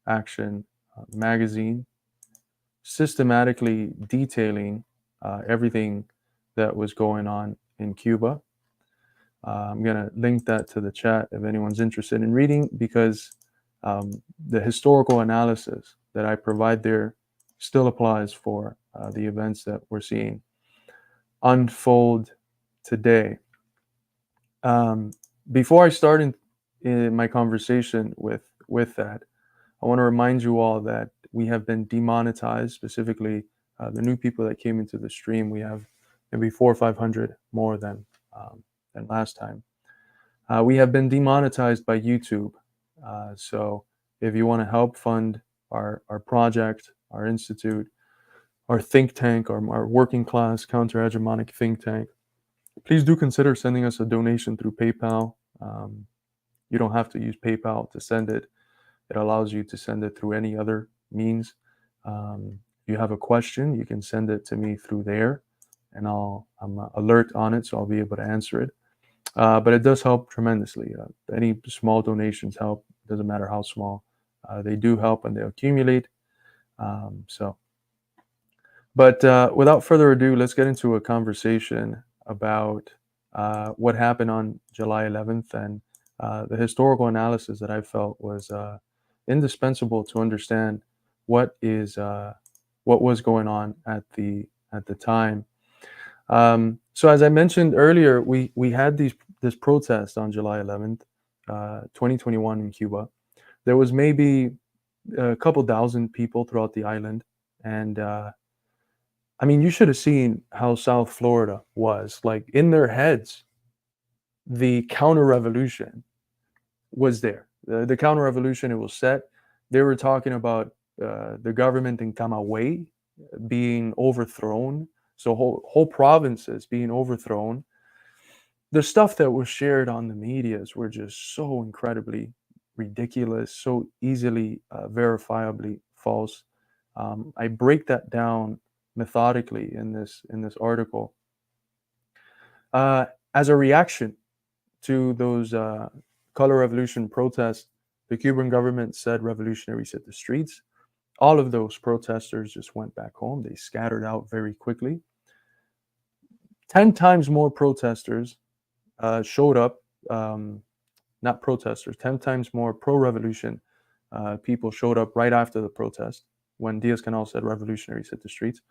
Action magazine, systematically detailing everything that was going on in Cuba. I'm going to link that to the chat if anyone's interested in reading, because the historical analysis that I provide there still applies for the events that we're seeing unfold today. Before I start in my conversation with that, I want to remind you all that we have been demonetized, specifically the new people that came into the stream. We have maybe 400 or 500 more than last time. We have been demonetized by YouTube. So if you want to help fund our project, our institute, our think tank, our working class counter-hegemonic think tank, please do consider sending us a donation through PayPal. You don't have to use PayPal to send it. It allows you to send it through any other means. If you have a question, you can send it to me through there, and I'm alert on it, so I'll be able to answer it. But it does help tremendously. Any small donations help. Doesn't matter how small. They do help, and they accumulate. But without further ado, let's get into a conversation about what happened on July 11th and the historical analysis that I felt was indispensable to understand what was going on at the time. So as I mentioned earlier, we had this protest on July 11th, 2021 in Cuba. There was maybe a couple thousand people throughout the island, and I mean, you should have seen how South Florida was. Like, in their heads, the counter-revolution was there. The counter-revolution, it was set. They were talking about the government in Camagüey being overthrown. So whole provinces being overthrown. The stuff that was shared on the medias were just so incredibly ridiculous, so easily verifiably false. I break that down methodically in this article. As a reaction to those color revolution protests, the Cuban government said revolutionaries hit the streets. All of those protesters just went back home. They scattered out very quickly. 10 times more protesters showed up, not protesters, 10 times more pro-revolution people showed up right after the protest when Diaz-Canel said revolutionaries hit the streets.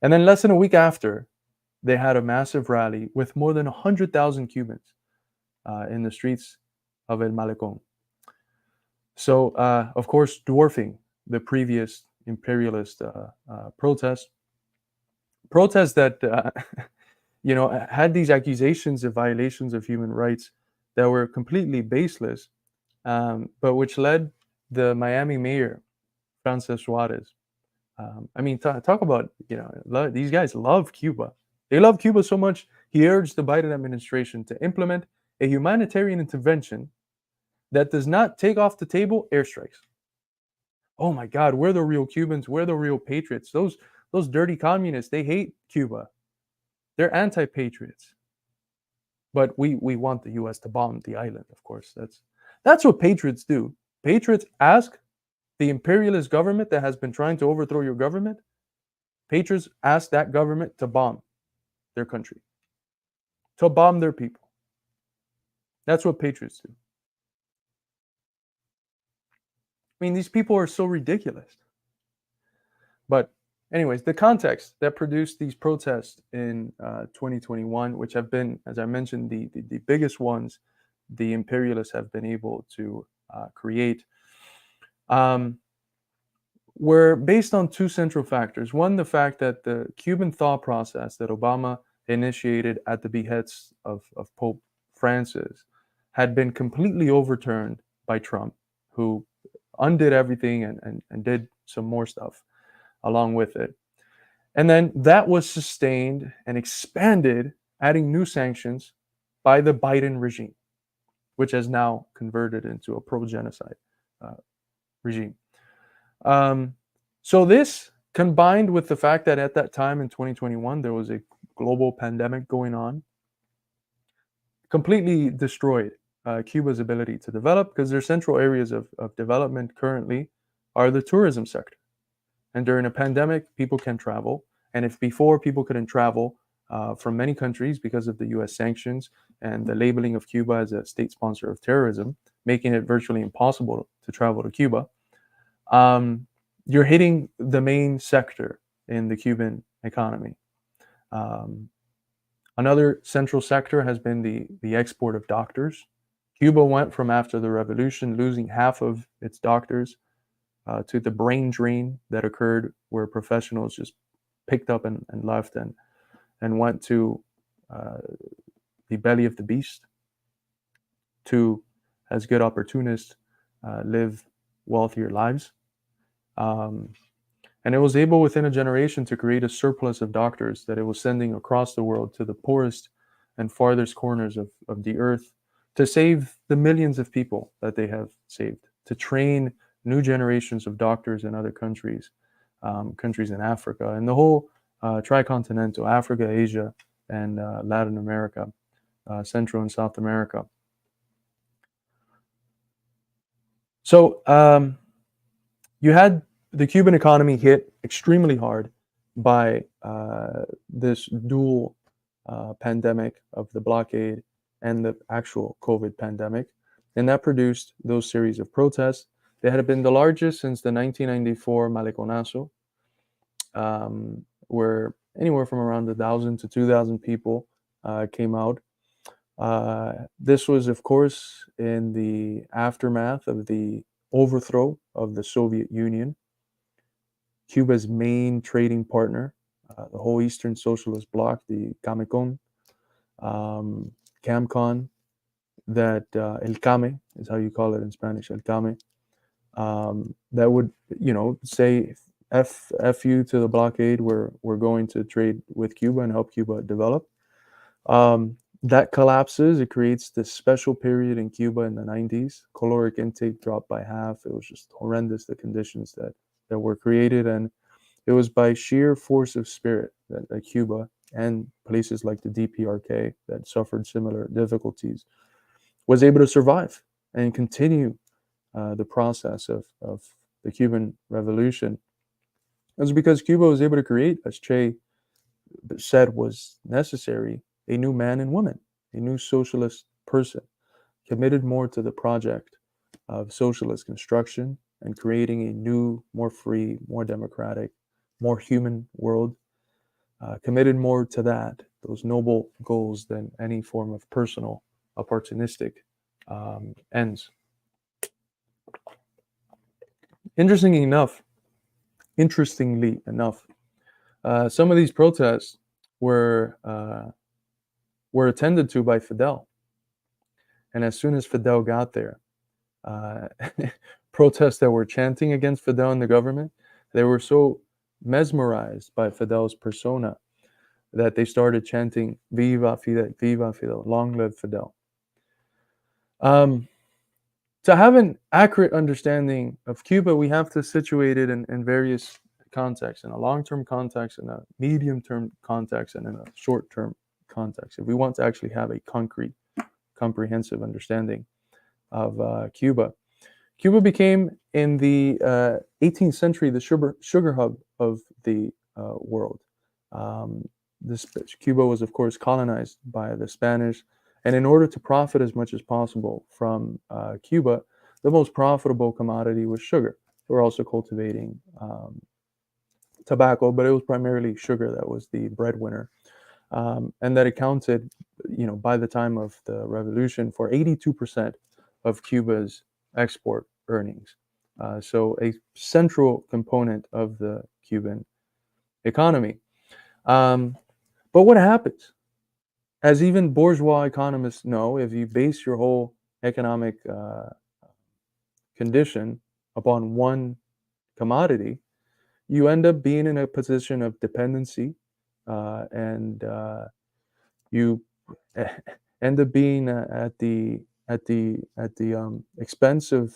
And then less than a week after, they had a massive rally with more than 100,000 Cubans in the streets of El Malecón. So, of course, dwarfing the previous imperialist protests that had these accusations of violations of human rights that were completely baseless, but which led the Miami mayor, Frances Suarez. I mean, talk about, these guys love Cuba. They love Cuba so much, he urged the Biden administration to implement a humanitarian intervention that does not take off the table airstrikes. Oh my God, we're the real Cubans. We're the real patriots. Those dirty communists, they hate Cuba. They're anti-patriots. But we want the U.S. to bomb the island, of course. That's what patriots do. Patriots ask the imperialist government that has been trying to overthrow your government, patriots ask that government to bomb their country, to bomb their people. That's what patriots do. I mean, these people are so ridiculous. But anyways, the context that produced these protests in 2021, which have been, as I mentioned, the biggest ones the imperialists have been able to create, were based on two central factors. One, the fact that the Cuban thaw process that Obama initiated at the behest of Pope Francis had been completely overturned by Trump, who undid everything and did some more stuff along with it. And then that was sustained and expanded, adding new sanctions by the Biden regime, which has now converted into a pro-genocide regime. So this, combined with the fact that at that time in 2021, there was a global pandemic going on, completely destroyed Cuba's ability to develop, because their central areas of development currently are the tourism sector. And during a pandemic, people can travel. And if before people couldn't travel from many countries because of the US sanctions and the labeling of Cuba as a state sponsor of terrorism, making it virtually impossible to travel to Cuba, you're hitting the main sector in the Cuban economy. Another central sector has been the export of doctors. Cuba went from, after the revolution, losing half of its doctors to the brain drain that occurred, where professionals just picked up and left and went to the belly of the beast, to, as good opportunists, live wealthier lives. And it was able within a generation to create a surplus of doctors that it was sending across the world to the poorest and farthest corners of the earth, to save the millions of people that they have saved, to train new generations of doctors in other countries, countries in Africa, and the whole tricontinental, Africa, Asia, and Latin America, Central and South America. So you had the Cuban economy hit extremely hard by this dual pandemic of the blockade and the actual COVID pandemic. And that produced those series of protests. They had been the largest since the 1994 Maleconazo, where anywhere from around 1,000 to 2,000 people came out. This was, of course, in the aftermath of the overthrow of the Soviet Union, Cuba's main trading partner, the whole Eastern Socialist bloc, the CAMECON, CAMCON, that El CAME is how you call it in Spanish, El CAME, that would, say F you to the blockade, we're going to trade with Cuba and help Cuba develop. That collapses. It creates this special period in Cuba in the 90s. Caloric intake dropped by half. It was just horrendous, the conditions that were created. And it was by sheer force of spirit that Cuba and places like the DPRK that suffered similar difficulties was able to survive and continue the process of the Cuban Revolution. It was because Cuba was able to create, as Che said was necessary, a new man and woman, a new socialist person, committed more to the project of socialist construction and creating a new, more free, more democratic, more human world, committed more to that, those noble goals, than any form of personal, opportunistic ends. Interestingly enough, some of these protests were attended to by Fidel. And as soon as Fidel got there, protests that were chanting against Fidel and the government, they were so mesmerized by Fidel's persona that they started chanting, Viva Fidel, long live Fidel. To have an accurate understanding of Cuba, we have to situate it in various contexts, in a long-term context, in a medium-term context, and in a short-term context, if we want to actually have a concrete, comprehensive understanding of Cuba. Cuba became, in the 18th century, the sugar hub of the world. Cuba was, of course, colonized by the Spanish, and in order to profit as much as possible from Cuba, the most profitable commodity was sugar. They were also cultivating tobacco, but it was primarily sugar that was the breadwinner. And that accounted, by the time of the revolution, for 82% of Cuba's export earnings. So a central component of the Cuban economy. But what happens? As even bourgeois economists know, if you base your whole economic condition upon one commodity, you end up being in a position of dependency, and you end up being at the expense of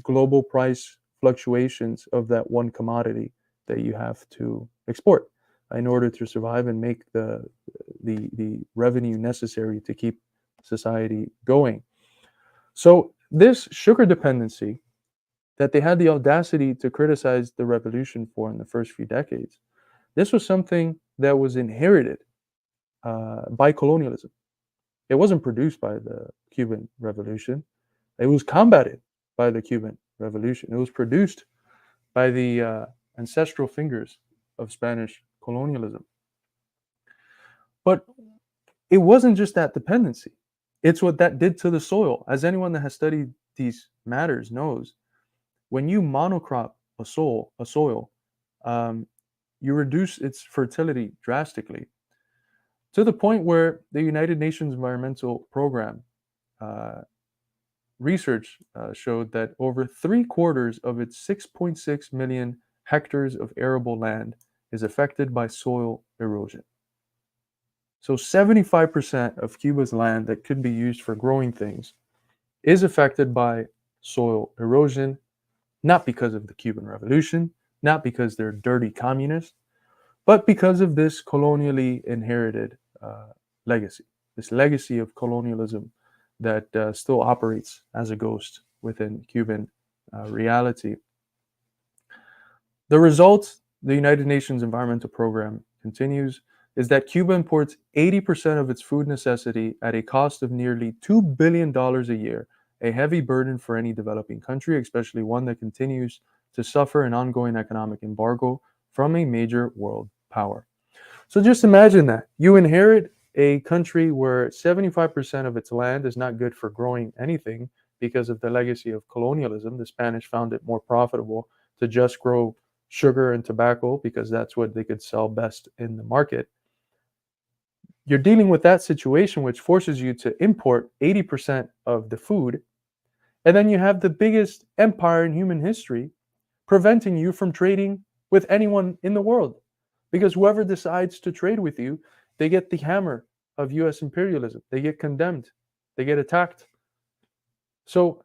global price fluctuations of that one commodity that you have to export in order to survive and make the revenue necessary to keep society going. So this sugar dependency that they had the audacity to criticize the revolution for in the first few decades, this was something that was inherited by colonialism. It wasn't produced by the Cuban Revolution. It was combated by the Cuban Revolution. It was produced by the ancestral fingers of Spanish colonialism. But it wasn't just that dependency. It's what that did to the soil. As anyone that has studied these matters knows, when you monocrop a soil, you reduce its fertility drastically, to the point where the United Nations Environmental Program research showed that over 3/4 of its 6.6 million hectares of arable land is affected by soil erosion. So 75% of Cuba's land that could be used for growing things is affected by soil erosion, not because of the Cuban Revolution, not because they're dirty communists, but because of this colonially inherited legacy, this legacy of colonialism that still operates as a ghost within Cuban reality. The result, the United Nations Environmental Program continues, is that Cuba imports 80% of its food necessity at a cost of nearly $2 billion a year, a heavy burden for any developing country, especially one that continues to suffer an ongoing economic embargo from a major world power. So just imagine that. You inherit a country where 75% of its land is not good for growing anything because of the legacy of colonialism. The Spanish found it more profitable to just grow sugar and tobacco because that's what they could sell best in the market. You're dealing with that situation, which forces you to import 80% of the food. And then you have the biggest empire in human history preventing you from trading with anyone in the world. Because whoever decides to trade with you, they get the hammer of US imperialism. They get condemned. They get attacked. So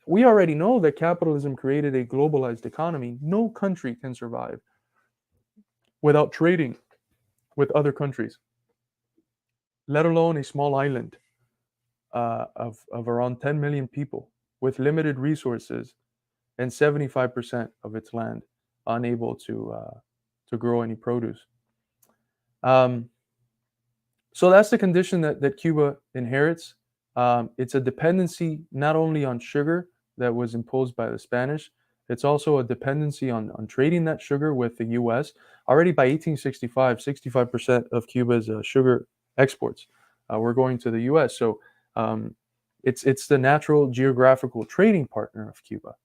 we already know that capitalism created a globalized economy. No country can survive without trading with other countries, let alone a small island of around 10 million people with limited resources and 75% of its land unable to grow any produce. So that's the condition that Cuba inherits. It's a dependency not only on sugar that was imposed by the Spanish, it's also a dependency on trading that sugar with the US. Already by 1865, 65% of Cuba's sugar exports were going to the US. So it's the natural geographical trading partner of Cuba.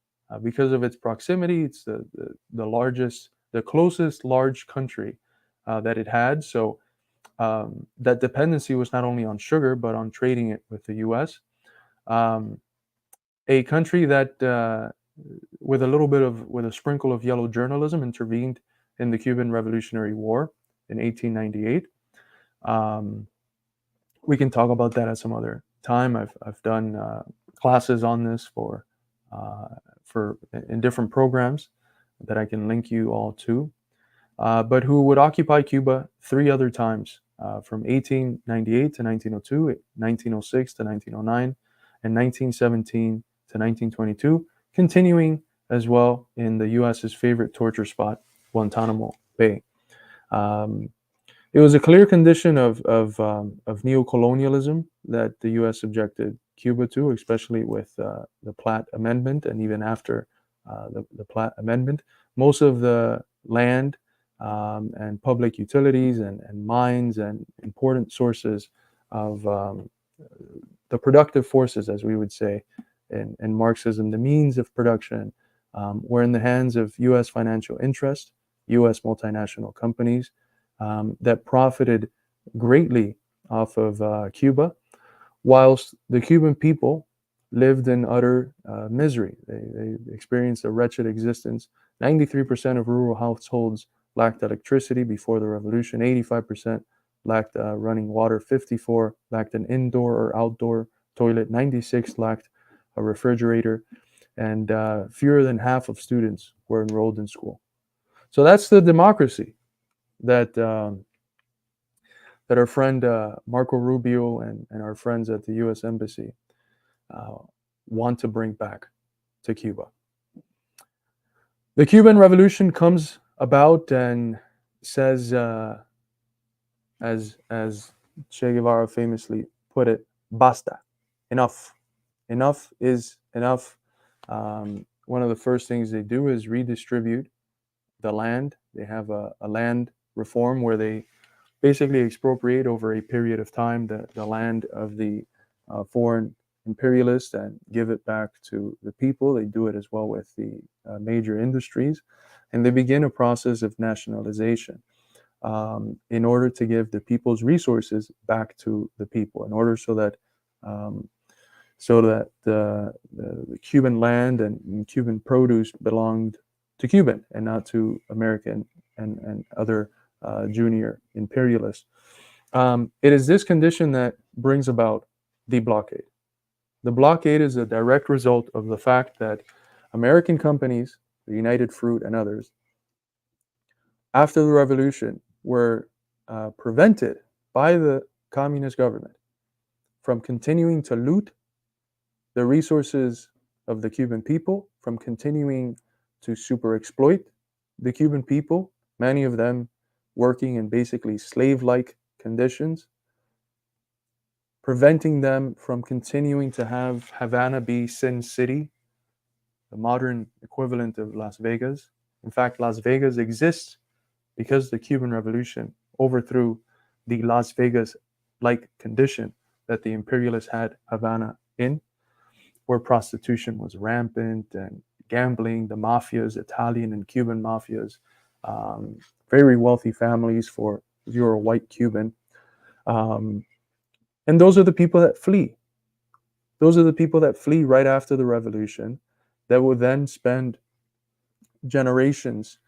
Because of its proximity, it's the largest, the closest large country that it had. So that dependency was not only on sugar, but on trading it with the US. A country that, with a sprinkle of yellow journalism, intervened in the Cuban Revolutionary War in 1898. We can talk about that at some other time. I've done classes on this for in different programs that I can link you all to. But who would occupy Cuba 3 other times, from 1898 to 1902, 1906 to 1909, and 1917 to 1922, continuing as well in the U.S.'s favorite torture spot, Guantanamo Bay. It was a clear condition of neocolonialism that the U.S. subjected Cuba to, especially with the Platt Amendment, and even after the Platt Amendment. Most of the land and public utilities and mines and important sources of the productive forces, as we would say in Marxism, the means of production, were in the hands of U.S. financial interests, U.S. multinational companies that profited greatly off of Cuba, whilst the Cuban people lived in utter misery. They experienced a wretched existence. 93% of rural households lacked electricity before the revolution. 85% lacked running water. 54 lacked an indoor or outdoor toilet. 96 lacked a refrigerator. And fewer than half of students were enrolled in school. So that's the democracy that our friend Marco Rubio and our friends at the U.S. Embassy want to bring back to Cuba. The Cuban Revolution comes about and says, as Che Guevara famously put it, basta, enough. Enough is enough. One of the first things they do is redistribute the land. They have a land reform where they basically expropriate over a period of time the land of the foreign imperialists and give it back to the people. They do it as well with the major industries, and they begin a process of nationalization in order to give the people's resources back to the people, in order so that the Cuban land and Cuban produce belonged to Cuban and not to American and other junior imperialists. It is this condition that brings about the blockade. The blockade is a direct result of the fact that American companies, the United Fruit and others, after the revolution, were prevented by the communist government from continuing to loot the resources of the Cuban people, from continuing to super exploit the Cuban people, many of them working in basically slave-like conditions, preventing them from continuing to have Havana be Sin City, the modern equivalent of Las Vegas. In fact, Las Vegas exists because the Cuban Revolution overthrew the Las Vegas-like condition that the imperialists had Havana in, where prostitution was rampant and gambling, the mafias, Italian and Cuban mafias, very wealthy families for if you're a white Cuban. And those are the people that flee. Those are the people that flee right after the revolution, that will then spend generations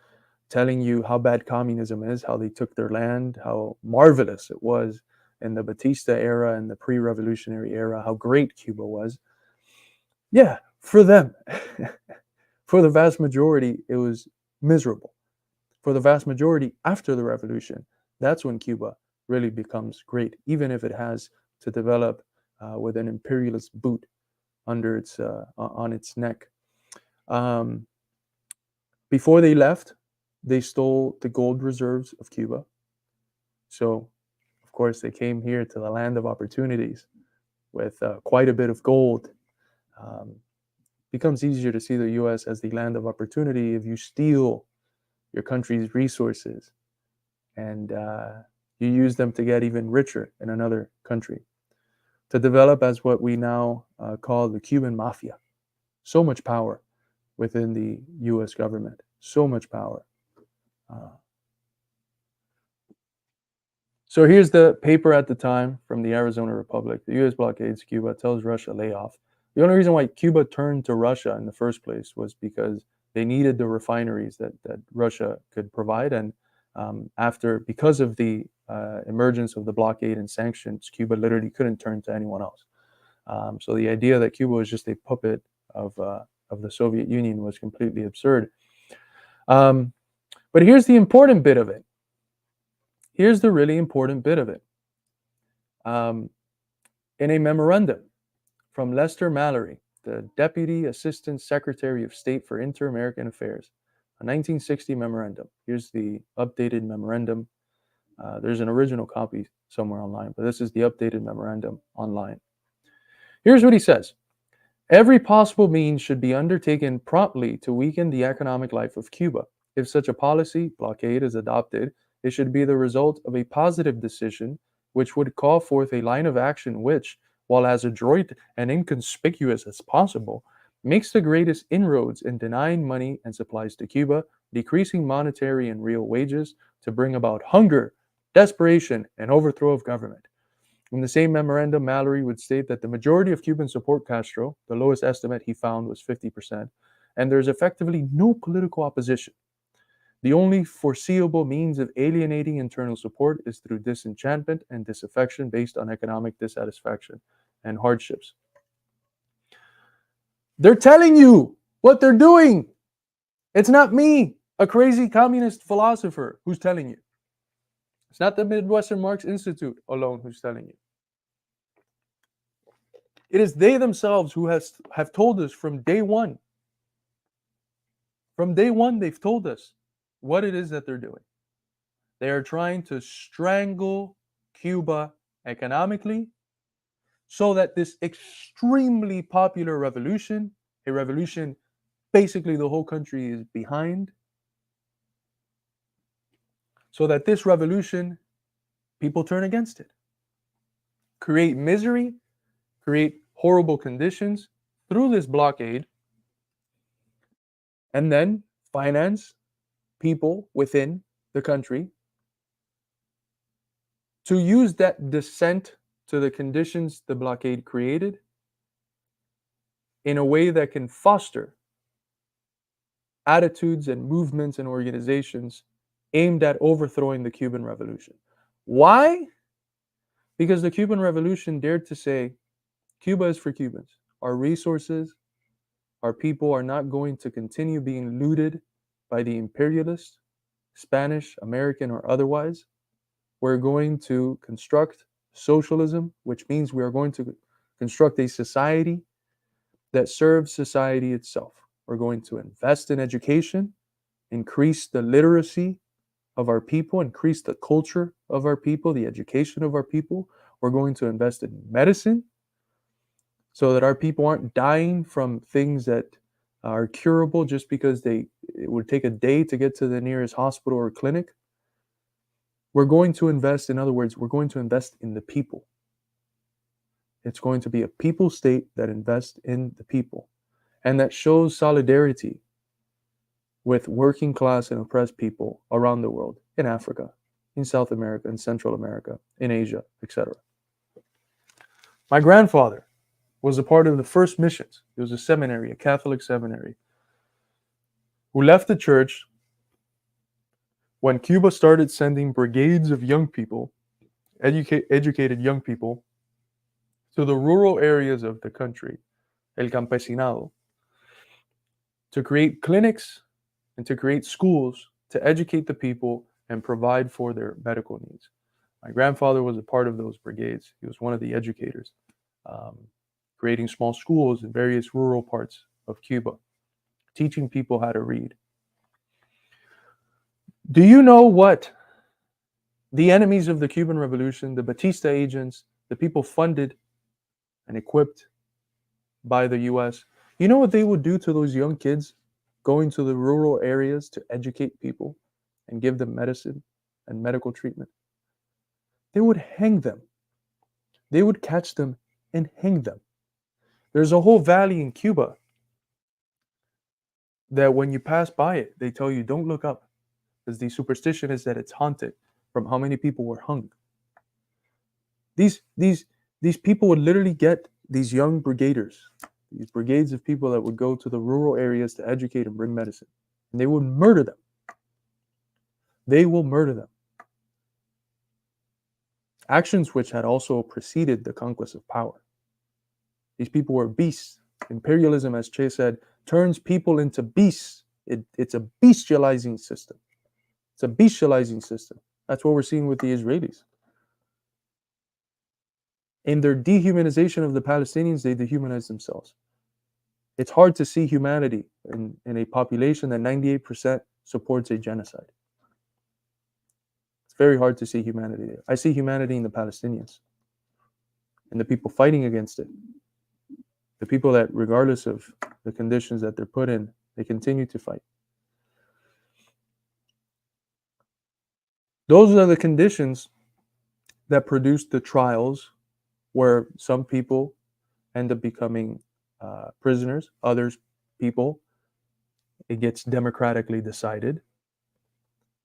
telling you how bad communism is, how they took their land, how marvelous it was in the Batista era and the pre-revolutionary era, how great Cuba was. Yeah, for them. For the vast majority, it was miserable. For the vast majority after the revolution, that's when Cuba really becomes great, even if it has to develop with an imperialist boot under its on its neck. Before they left, they stole the gold reserves of Cuba. So, of course, they came here to the land of opportunities with quite a bit of gold. Becomes easier to see the U.S. as the land of opportunity if you steal your country's resources and you use them to get even richer in another country, to develop as what we now call the Cuban mafia. So much power within the U.S. government, so much power. So here's the paper at the time from the Arizona Republic. The U.S. blockades Cuba, tells Russia lay off. The only reason why Cuba turned to Russia in the first place was because they needed the refineries that Russia could provide. And because of the emergence of the blockade and sanctions, Cuba literally couldn't turn to anyone else. So the idea that Cuba was just a puppet of the Soviet Union was completely absurd. But here's the important bit of it. Here's the really important bit of it. In a memorandum from Lester Mallory, the Deputy Assistant Secretary of State for Inter-American Affairs, a 1960 memorandum. Here's the updated memorandum. There's an original copy somewhere online, but this is the updated memorandum online. Here's what he says. Every possible means should be undertaken promptly to weaken the economic life of Cuba. If such a policy, blockade, is adopted, it should be the result of a positive decision which would call forth a line of action which, while as adroit and inconspicuous as possible, makes the greatest inroads in denying money and supplies to Cuba, decreasing monetary and real wages to bring about hunger, desperation, and overthrow of government. In the same memorandum, Mallory would state that the majority of Cubans support Castro. The lowest estimate he found was 50%, and there's effectively no political opposition. The only foreseeable means of alienating internal support is through disenchantment and disaffection based on economic dissatisfaction and hardships. They're telling you what they're doing. It's not me, a crazy communist philosopher, who's telling you. It's not the Midwestern Marx Institute alone who's telling you. It is they themselves who have told us from day one. From day one, they've told us what it is that they're doing. They are trying to strangle Cuba economically so that this extremely popular revolution, a revolution basically the whole country is behind, so that this revolution people turn against it. Create misery, create horrible conditions through this blockade, and then finance people within the country to use that dissent to the conditions the blockade created in a way that can foster attitudes and movements and organizations aimed at overthrowing the Cuban Revolution. Why? Because the Cuban Revolution dared to say, Cuba is for Cubans. Our resources, our people are not going to continue being looted by the imperialists, Spanish, American, or otherwise. We're going to construct socialism, which means we are going to construct a society that serves society itself. We're going to invest in education, increase the literacy of our people, increase the culture of our people, the education of our people. We're going to invest in medicine so that our people aren't dying from things that are curable just because it would take a day to get to the nearest hospital or clinic. We're going to invest, in other words, we're going to invest in the people. It's going to be a people state that invests in the people and that shows solidarity with working class and oppressed people around the world, in Africa, in South America, in Central America, in Asia, etc. My grandfather was a part of the first missions. It was a seminary, a Catholic seminary, who left the church when Cuba started sending brigades of young people, educated young people, to the rural areas of the country, el campesinado, to create clinics and to create schools to educate the people and provide for their medical needs. My grandfather was a part of those brigades. He was one of the educators, creating small schools in various rural parts of Cuba, teaching people how to read. Do you know what the enemies of the Cuban Revolution, the Batista agents, the people funded and equipped by the US, you know what they would do to those young kids going to the rural areas to educate people and give them medicine and medical treatment? They would hang them. They would catch them and hang them. There's a whole valley in Cuba that when you pass by it, they tell you don't look up, because the superstition is that it's haunted from how many people were hung. These people would literally get these young brigaders, these brigades of people that would go to the rural areas to educate and bring medicine, and they would murder them. They will murder them. Actions which had also preceded the conquest of power. These people were beasts. Imperialism, as Che said, turns people into beasts. It's a bestializing system. It's a bestializing system. That's what we're seeing with the Israelis. In their dehumanization of the Palestinians, they dehumanize themselves. It's hard to see humanity in a population that 98% supports a genocide. It's very hard to see humanity there. I see humanity in the Palestinians and the people fighting against it. The people that, regardless of the conditions that they're put in, they continue to fight. Those are the conditions that produce the trials where some people end up becoming prisoners, others people, it gets democratically decided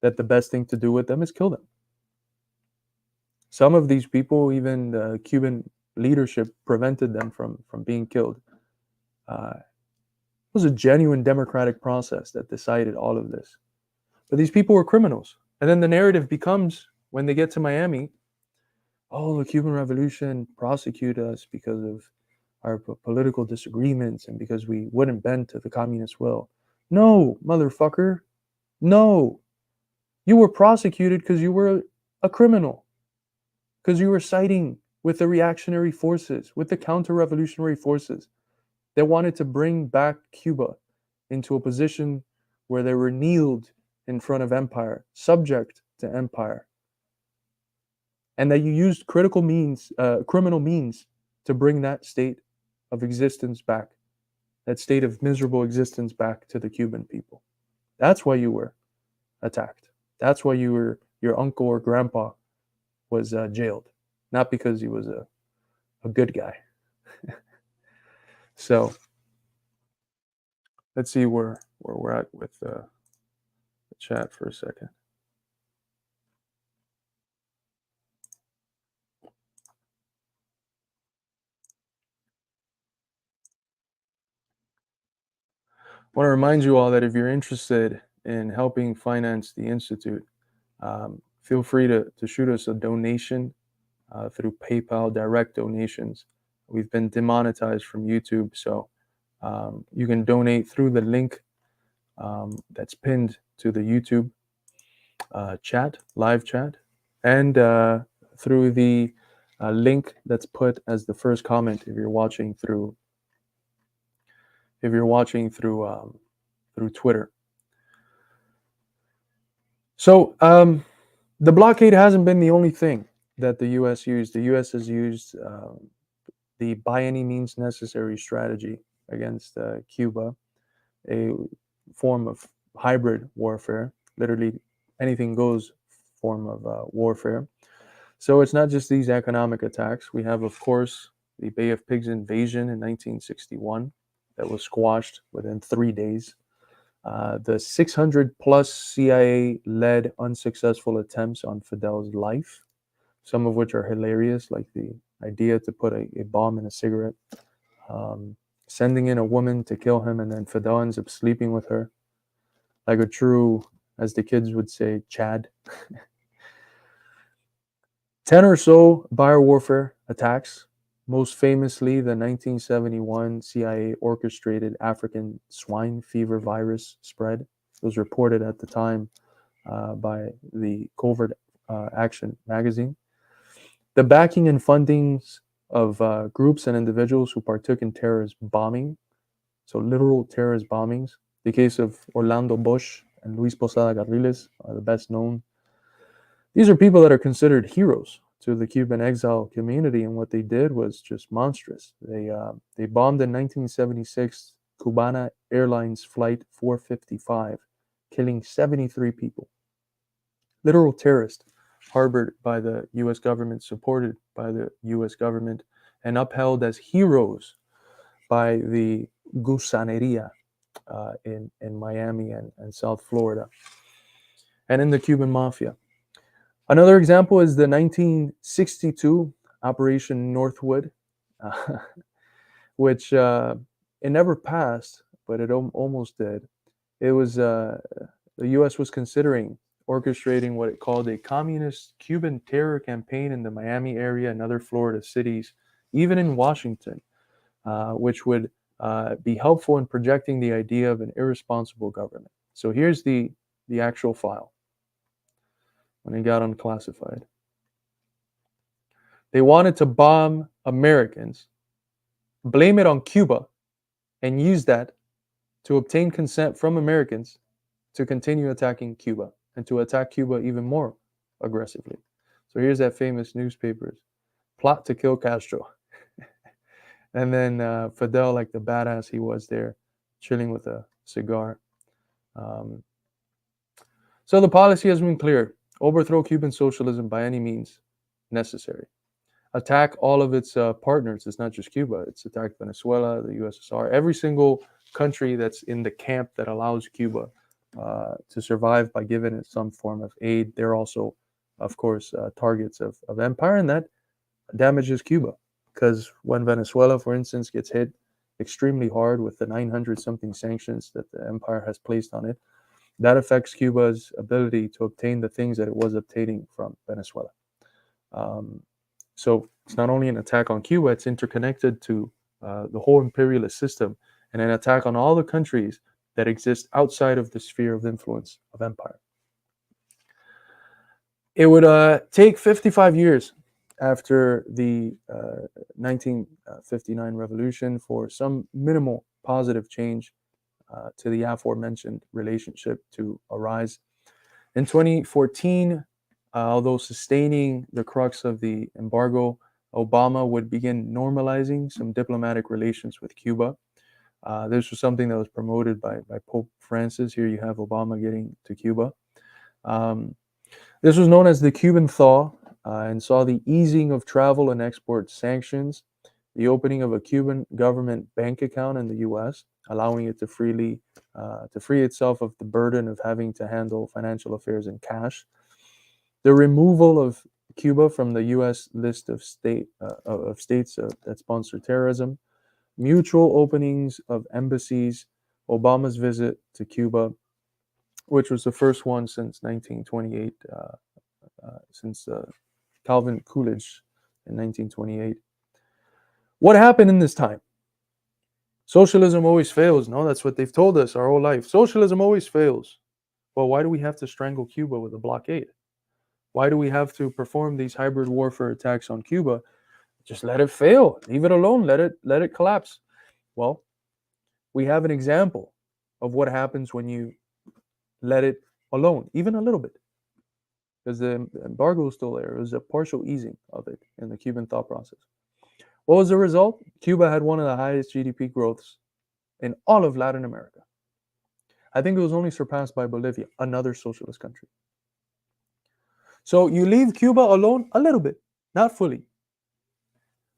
that the best thing to do with them is kill them. Some of these people, even the Cuban leadership prevented them from being killed. It was a genuine democratic process that decided all of this. But these people were criminals. And then the narrative becomes, when they get to Miami, oh, the Cuban Revolution prosecuted us because of our political disagreements and because we wouldn't bend to the communist will. No, motherfucker. No. You were prosecuted because you were a criminal. Because you were siding with the reactionary forces, with the counter-revolutionary forces that wanted to bring back Cuba into a position where they were kneeled in front of empire, subject to empire. And that you used criminal means to bring that state of existence back, that state of miserable existence back to the Cuban people. That's why you were attacked. That's why your uncle or grandpa was jailed, not because he was a good guy. So let's see where we're at with the chat for a second. I want to remind you all that if you're interested in helping finance the Institute, feel free to shoot us a donation through PayPal, direct donations. We've been demonetized from YouTube, so you can donate through the link that's pinned to the YouTube chat, live chat, and through the link that's put as the first comment if you're watching through through Twitter. So the blockade hasn't been the only thing that the U.S. used. The U.S. has used the by any means necessary strategy against Cuba, a form of hybrid warfare, literally anything goes form of warfare. So it's not just these economic attacks. We have, of course, the Bay of Pigs invasion in 1961 that was squashed within 3 days. The 600 plus CIA-led unsuccessful attempts on Fidel's life, some of which are hilarious, like the idea to put a bomb in a cigarette, sending in a woman to kill him, and then Fidel ends up sleeping with her, like a true, as the kids would say, Chad. 10 or so biowarfare attacks, most famously the 1971 CIA orchestrated African swine fever virus spread. It was reported at the time by the Covert Action magazine. The backing and fundings of groups and individuals who partook in terrorist bombing, so literal terrorist bombings. The case of Orlando Bosch and Luis Posada Garriles are the best known. These are people that are considered heroes to the Cuban exile community, and what they did was just monstrous. They bombed in 1976 Cubana Airlines Flight 455, killing 73 people. Literal terrorists harbored by the U.S. government, supported by the U.S. government, and upheld as heroes by the Gusaneria in Miami and South Florida, and in the Cuban mafia. Another example is the 1962 Operation Northwood, which it never passed, but it almost did. It was the U.S. was considering orchestrating what it called a communist Cuban terror campaign in the Miami area and other Florida cities, even in Washington, which would be helpful in projecting the idea of an irresponsible government. So here's the actual file when it got unclassified. They wanted to bomb Americans, blame it on Cuba, and use that to obtain consent from Americans to continue attacking Cuba and to attack Cuba even more aggressively. So here's that famous newspapers, plot to kill Castro. And then Fidel, like the badass he was there, chilling with a cigar. So the policy has been clear. Overthrow Cuban socialism by any means necessary. Attack all of its partners. It's not just Cuba. It's attacked Venezuela, the USSR, every single country that's in the camp that allows Cuba to survive by giving it some form of aid. They're also, of course, targets of empire, and that damages Cuba. Because when Venezuela, for instance, gets hit extremely hard with the 900-something sanctions that the empire has placed on it, that affects Cuba's ability to obtain the things that it was obtaining from Venezuela. So it's not only an attack on Cuba, it's interconnected to the whole imperialist system and an attack on all the countries that exist outside of the sphere of influence of empire. It would take 55 years after the 1959 revolution for some minimal positive change to the aforementioned relationship to arise. In 2014, although sustaining the crux of the embargo, Obama would begin normalizing some diplomatic relations with Cuba. This was something that was promoted by Pope Francis. Here you have Obama getting to Cuba. This was known as the Cuban thaw, and saw the easing of travel and export sanctions, the opening of a Cuban government bank account in the U.S., allowing it to free itself of the burden of having to handle financial affairs in cash, the removal of Cuba from the U.S. list of states that sponsor terrorism, mutual openings of embassies, Obama's visit to Cuba, which was the first one since 1928, since Calvin Coolidge in 1928. What happened in this time? Socialism always fails. No, that's what they've told us our whole life. Socialism always fails. Well, why do we have to strangle Cuba with a blockade? Why do we have to perform these hybrid warfare attacks on Cuba? Just let it fail. Leave it alone. Let it collapse. Well, we have an example of what happens when you let it alone, even a little bit. Because the embargo is still there. It was a partial easing of it in the Cuban thought process. What was the result? Cuba had one of the highest GDP growths in all of Latin America. I think it was only surpassed by Bolivia, another socialist country. So you leave Cuba alone a little bit, not fully.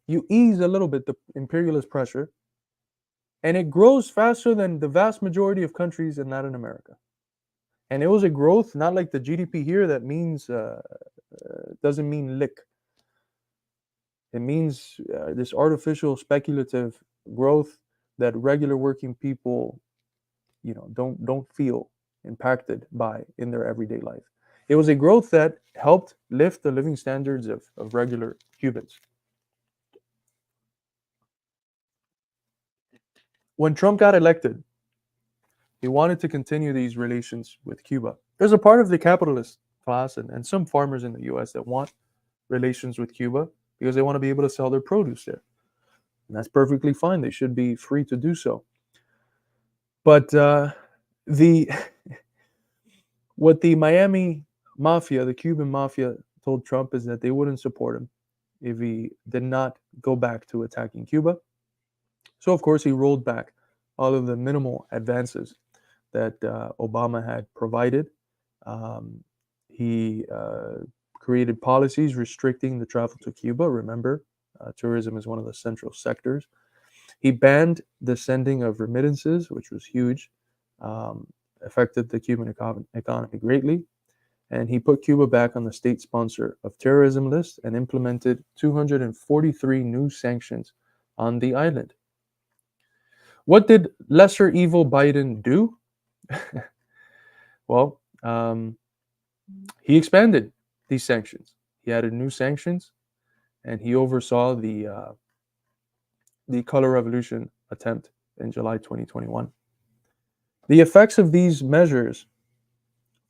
You ease a little bit the imperialist pressure, and it grows faster than the vast majority of countries in Latin America. And it was a growth, not like the GDP here that means, doesn't mean lick. It means this artificial speculative growth that regular working people, don't feel impacted by in their everyday life. It was a growth that helped lift the living standards of regular Cubans. When Trump got elected, he wanted to continue these relations with Cuba. There's a part of the capitalist class and some farmers in the US that want relations with Cuba because they want to be able to sell their produce there. And that's perfectly fine. They should be free to do so. But what the Miami mafia, the Cuban mafia, told Trump is that they wouldn't support him if he did not go back to attacking Cuba. So, of course, he rolled back all of the minimal advances that Obama had provided. He created policies restricting the travel to Cuba. Remember, tourism is one of the central sectors. He banned the sending of remittances, which was huge, affected the Cuban economy greatly. And he put Cuba back on the state sponsor of terrorism list and implemented 243 new sanctions on the island. What did lesser evil Biden do? Well, he expanded these sanctions. He added new sanctions, and he oversaw the color revolution attempt in July 2021. The effects of these measures,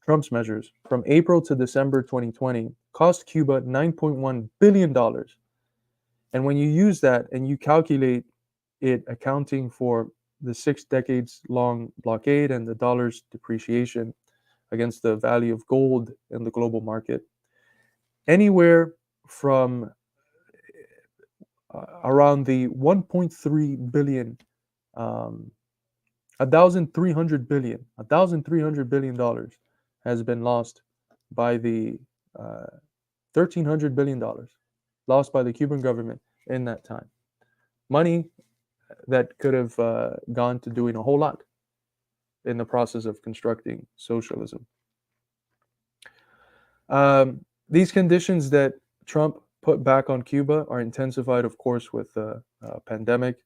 Trump's measures, from April to December 2020, cost Cuba $9.1 billion. And when you use that and you calculate it accounting for the 6 decades long blockade and the dollar's depreciation against the value of gold in the global market, anywhere from around the 1.3 billion, $1,300 billion has been lost by the $1,300 billion lost by the Cuban government in that time. Money that could have gone to doing a whole lot in the process of constructing socialism. These conditions that Trump put back on Cuba are intensified, of course, with the pandemic.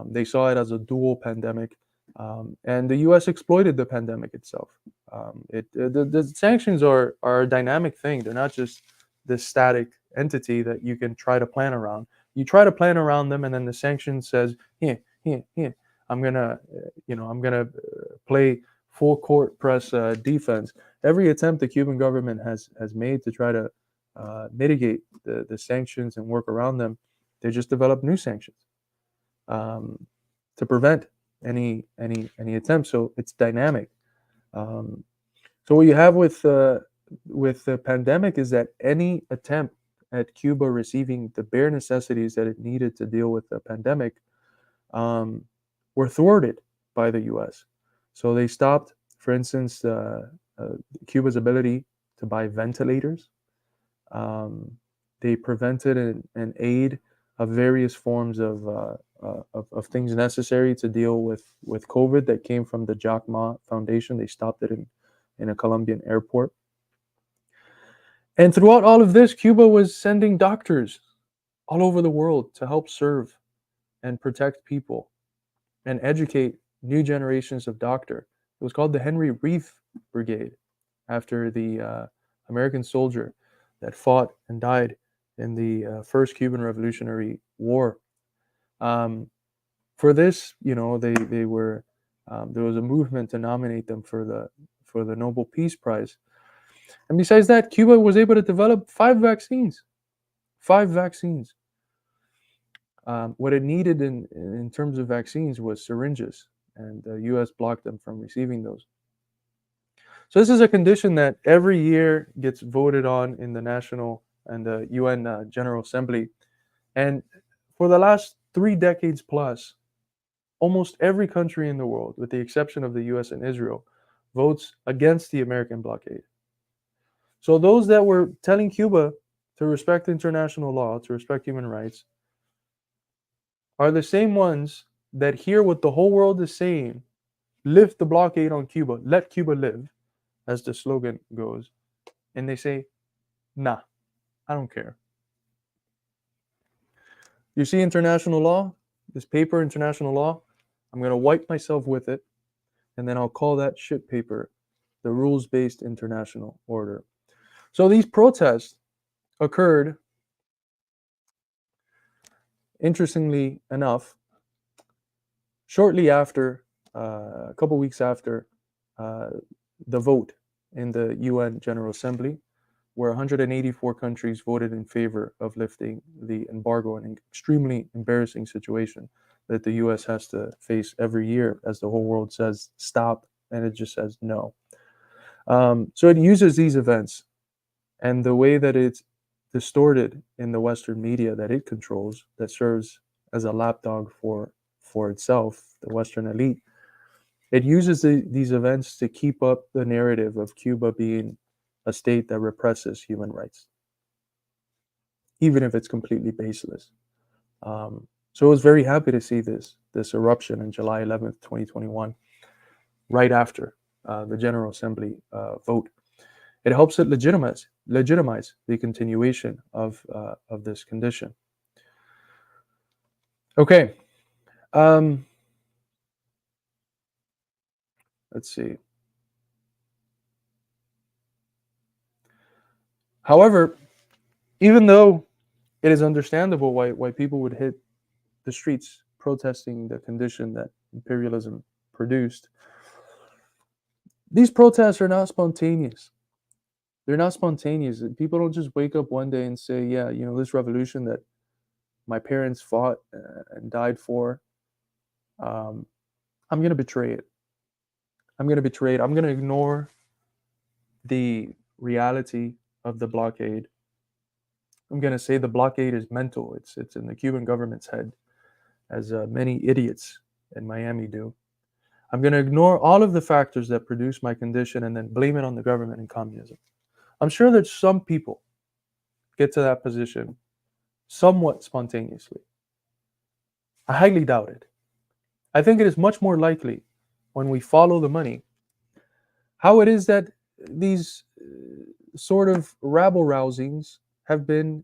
They saw it as a dual pandemic, and the U.S. exploited the pandemic itself. The sanctions are a dynamic thing. They're not just this static entity that you can try to plan around. You try to plan around them, and then the sanction says, here, I'm gonna play full court press defense. Every attempt the Cuban government has made to try to mitigate the sanctions and work around them, they just develop new sanctions to prevent any attempt. So it's dynamic. So what you have with the pandemic is that any attempt at Cuba receiving the bare necessities that it needed to deal with the pandemic were thwarted by the U.S. So they stopped, for instance, Cuba's ability to buy ventilators. They prevented and aid of various forms of things necessary to deal with COVID that came from the Jack Ma Foundation. They stopped it in a Colombian airport. And throughout all of this, Cuba was sending doctors all over the world to help serve and protect people and educate new generations of doctor. It was called the Henry Reeve Brigade, after the American soldier that fought and died in the first Cuban Revolutionary War. For this, they were there was a movement to nominate them for the Nobel Peace Prize. And besides that, Cuba was able to develop 5 vaccines. 5 vaccines. What it needed in terms of vaccines was syringes, and the U.S. blocked them from receiving those. So this is a condition that every year gets voted on in the National and the UN General Assembly. And for the last 3 decades plus, almost every country in the world, with the exception of the US and Israel, votes against the American blockade. So those that were telling Cuba to respect international law, to respect human rights, are the same ones that hear what the whole world is saying: lift the blockade on Cuba, let Cuba live, as the slogan goes, and they say, nah, I don't care. You see international law, this paper, international law, I'm going to wipe myself with it, and then I'll call that shit paper the rules-based international order. So these protests occurred, interestingly enough, shortly after, a couple weeks after the vote in the UN General Assembly, where 184 countries voted in favor of lifting the embargo, an extremely embarrassing situation that the US has to face every year as the whole world says stop, and it just says no. So it uses these events and the way that it's distorted in the Western media that it controls, that serves as a lapdog for itself, the Western elite. It uses these events to keep up the narrative of Cuba being a state that represses human rights, even if it's completely baseless. So I was very happy to see this eruption on July 11th, 2021, right after the General Assembly vote. It helps it legitimize the continuation of this condition. Okay. Let's see. However, even though it is understandable why people would hit the streets protesting the condition that imperialism produced, these protests are not spontaneous. They're not spontaneous. People don't just wake up one day and say, yeah, this revolution that my parents fought and died for, I'm going to betray it. I'm going to ignore the reality of the blockade. I'm going to say the blockade is mental. It's in the Cuban government's head, as many idiots in Miami do. I'm going to ignore all of the factors that produce my condition and then blame it on the government and communism. I'm sure that some people get to that position somewhat spontaneously. I highly doubt it. I think it is much more likely, when we follow the money, how it is that these sort of rabble-rousings have been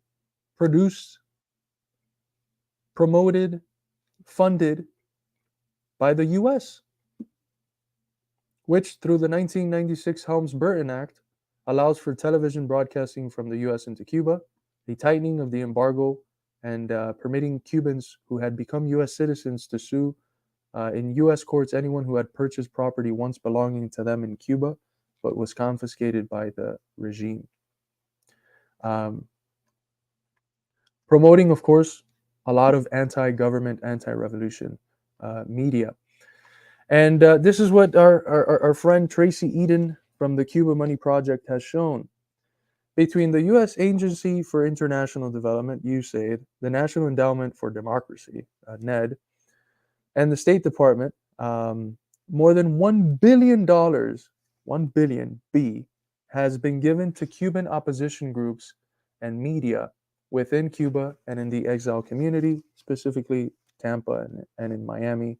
produced, promoted, funded by the US, which through the 1996 Helms-Burton Act allows for television broadcasting from the US into Cuba, the tightening of the embargo, and permitting Cubans who had become US citizens to sue in US courts anyone who had purchased property once belonging to them in Cuba but was confiscated by the regime. Promoting, of course, a lot of anti-government, anti-revolution media. And this is what our friend Tracy Eden from the Cuba Money Project has shown. Between the U.S. Agency for International Development, USAID, the National Endowment for Democracy, NED, and the State Department, more than $1 billion, 1 billion B, has been given to Cuban opposition groups and media within Cuba and in the exile community, specifically Tampa and in Miami.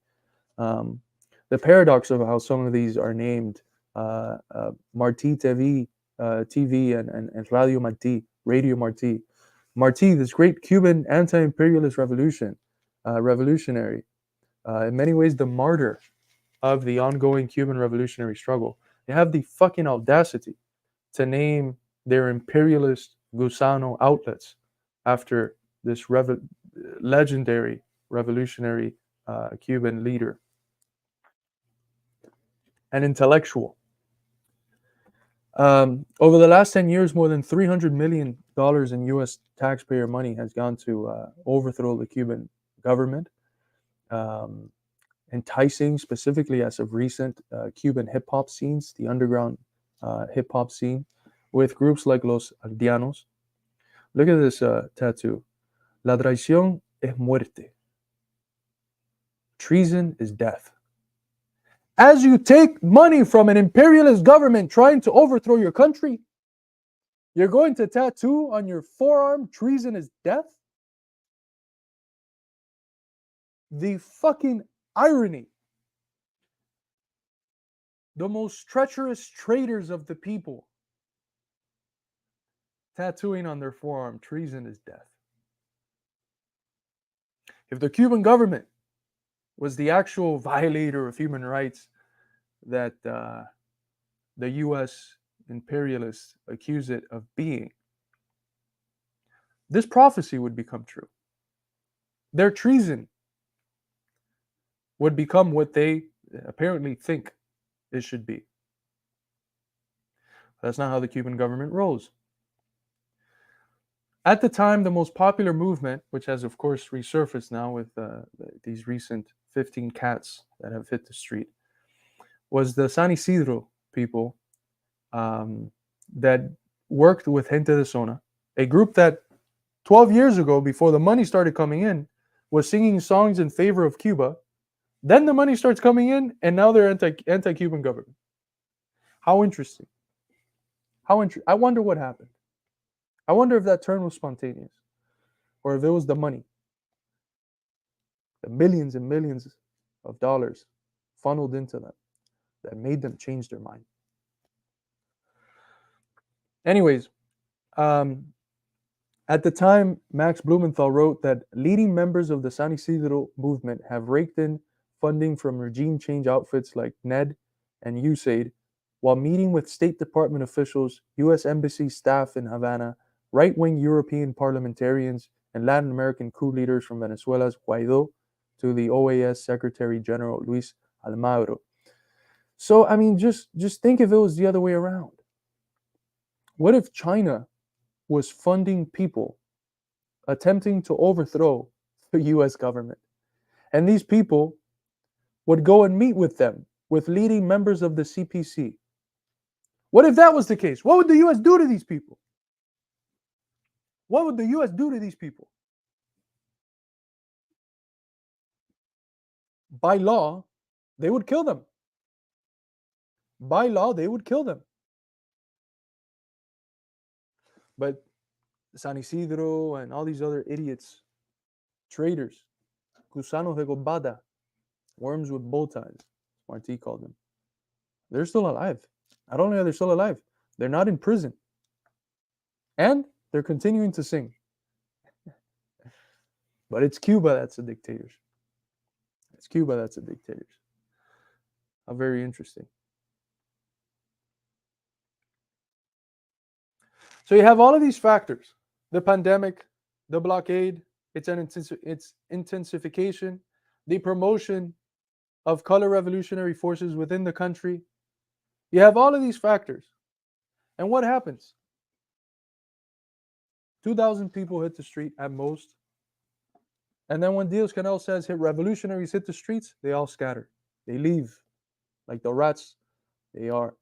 The paradox of how some of these are named Martí TV and Radio Martí, Radio Martí. Martí, this great Cuban anti-imperialist revolutionary, in many ways the martyr of the ongoing Cuban revolutionary struggle. They have the fucking audacity to name their imperialist gusano outlets after this legendary revolutionary Cuban leader and intellectual. Over the last 10 years, more than $300 million in U.S. taxpayer money has gone to overthrow the Cuban government, enticing, specifically as of recent, Cuban hip-hop scenes, the underground hip-hop scene, with groups like Los Aldeanos. Look at this tattoo. La traición es muerte. Treason is death. As you take money from an imperialist government trying to overthrow your country, you're going to tattoo on your forearm, treason is death? The fucking irony. The most treacherous traitors of the people tattooing on their forearm, treason is death. If the Cuban government was the actual violator of human rights that the U.S. imperialists accuse it of being, this prophecy would become true. Their treason would become what they apparently think it should be. That's not how the Cuban government rolls. At the time, the most popular movement, which has of course resurfaced now with these recent 15 cats that have hit the street, was the San Isidro people that worked with Gente de Zona, a group that 12 years ago, before the money started coming in, was singing songs in favor of Cuba. Then the money starts coming in, and now they're anti-Cuban government. How interesting. I wonder what happened. I wonder if that turn was spontaneous, or if it was the money, the millions and millions of dollars funneled into them that made them change their mind. Anyways, at the time, Max Blumenthal wrote that leading members of the San Isidro movement have raked in funding from regime change outfits like NED and USAID, while meeting with State Department officials, U.S. Embassy staff in Havana, right-wing European parliamentarians, and Latin American coup leaders from Venezuela's Guaido to the OAS Secretary General Luis Almagro. So, I mean, just think if it was the other way around. What if China was funding people attempting to overthrow the U.S. government? And these people would go and meet with them, with leading members of the CPC. What if that was the case? What would the U.S. do to these people? What would the U.S. do to these people? By law, they would kill them. By law, they would kill them. But San Isidro and all these other idiots, traitors, gusanos de gombada, worms with bow ties, Martí called them, they're still alive. Not only are they still alive, they're not in prison. And they're continuing to sing. But it's Cuba that's a dictatorship. It's Cuba that's a dictatorship. How very interesting. So you have all of these factors: the pandemic, the blockade, its intensification, the promotion of color revolutionary forces within the country. You have all of these factors. And what happens? 2,000 people hit the street at most. And then when Diaz-Canel says revolutionaries hit the streets, they all scatter. They leave. Like the rats they are.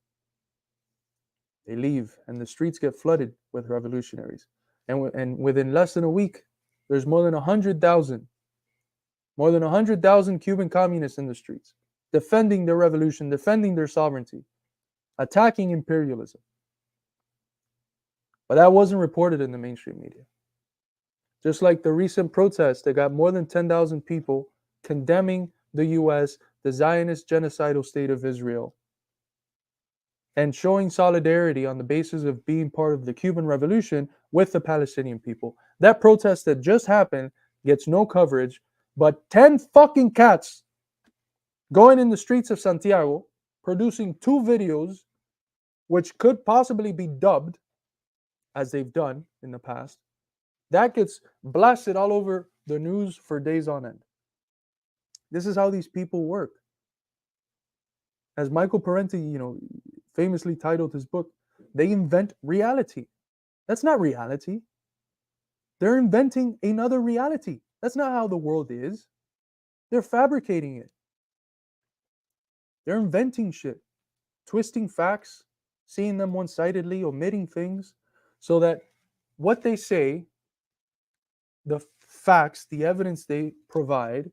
They leave, and the streets get flooded with revolutionaries. And within less than a week, there's more than 100,000 Cuban communists in the streets, defending their revolution, defending their sovereignty, attacking imperialism. But that wasn't reported in the mainstream media. Just like the recent protest that got more than 10,000 people condemning the US, the Zionist genocidal state of Israel, and showing solidarity on the basis of being part of the Cuban Revolution with the Palestinian people. That protest that just happened gets no coverage, but 10 fucking cats going in the streets of Santiago, producing 2 videos, which could possibly be dubbed, as they've done in the past, that gets blasted all over the news for days on end. This is how these people work. As Michael Parenti, famously titled his book, they invent reality. That's not reality. They're inventing another reality. That's not how the world is. They're fabricating it. They're inventing shit, twisting facts, seeing them one-sidedly, omitting things, so that what they say, the facts, the evidence they provide,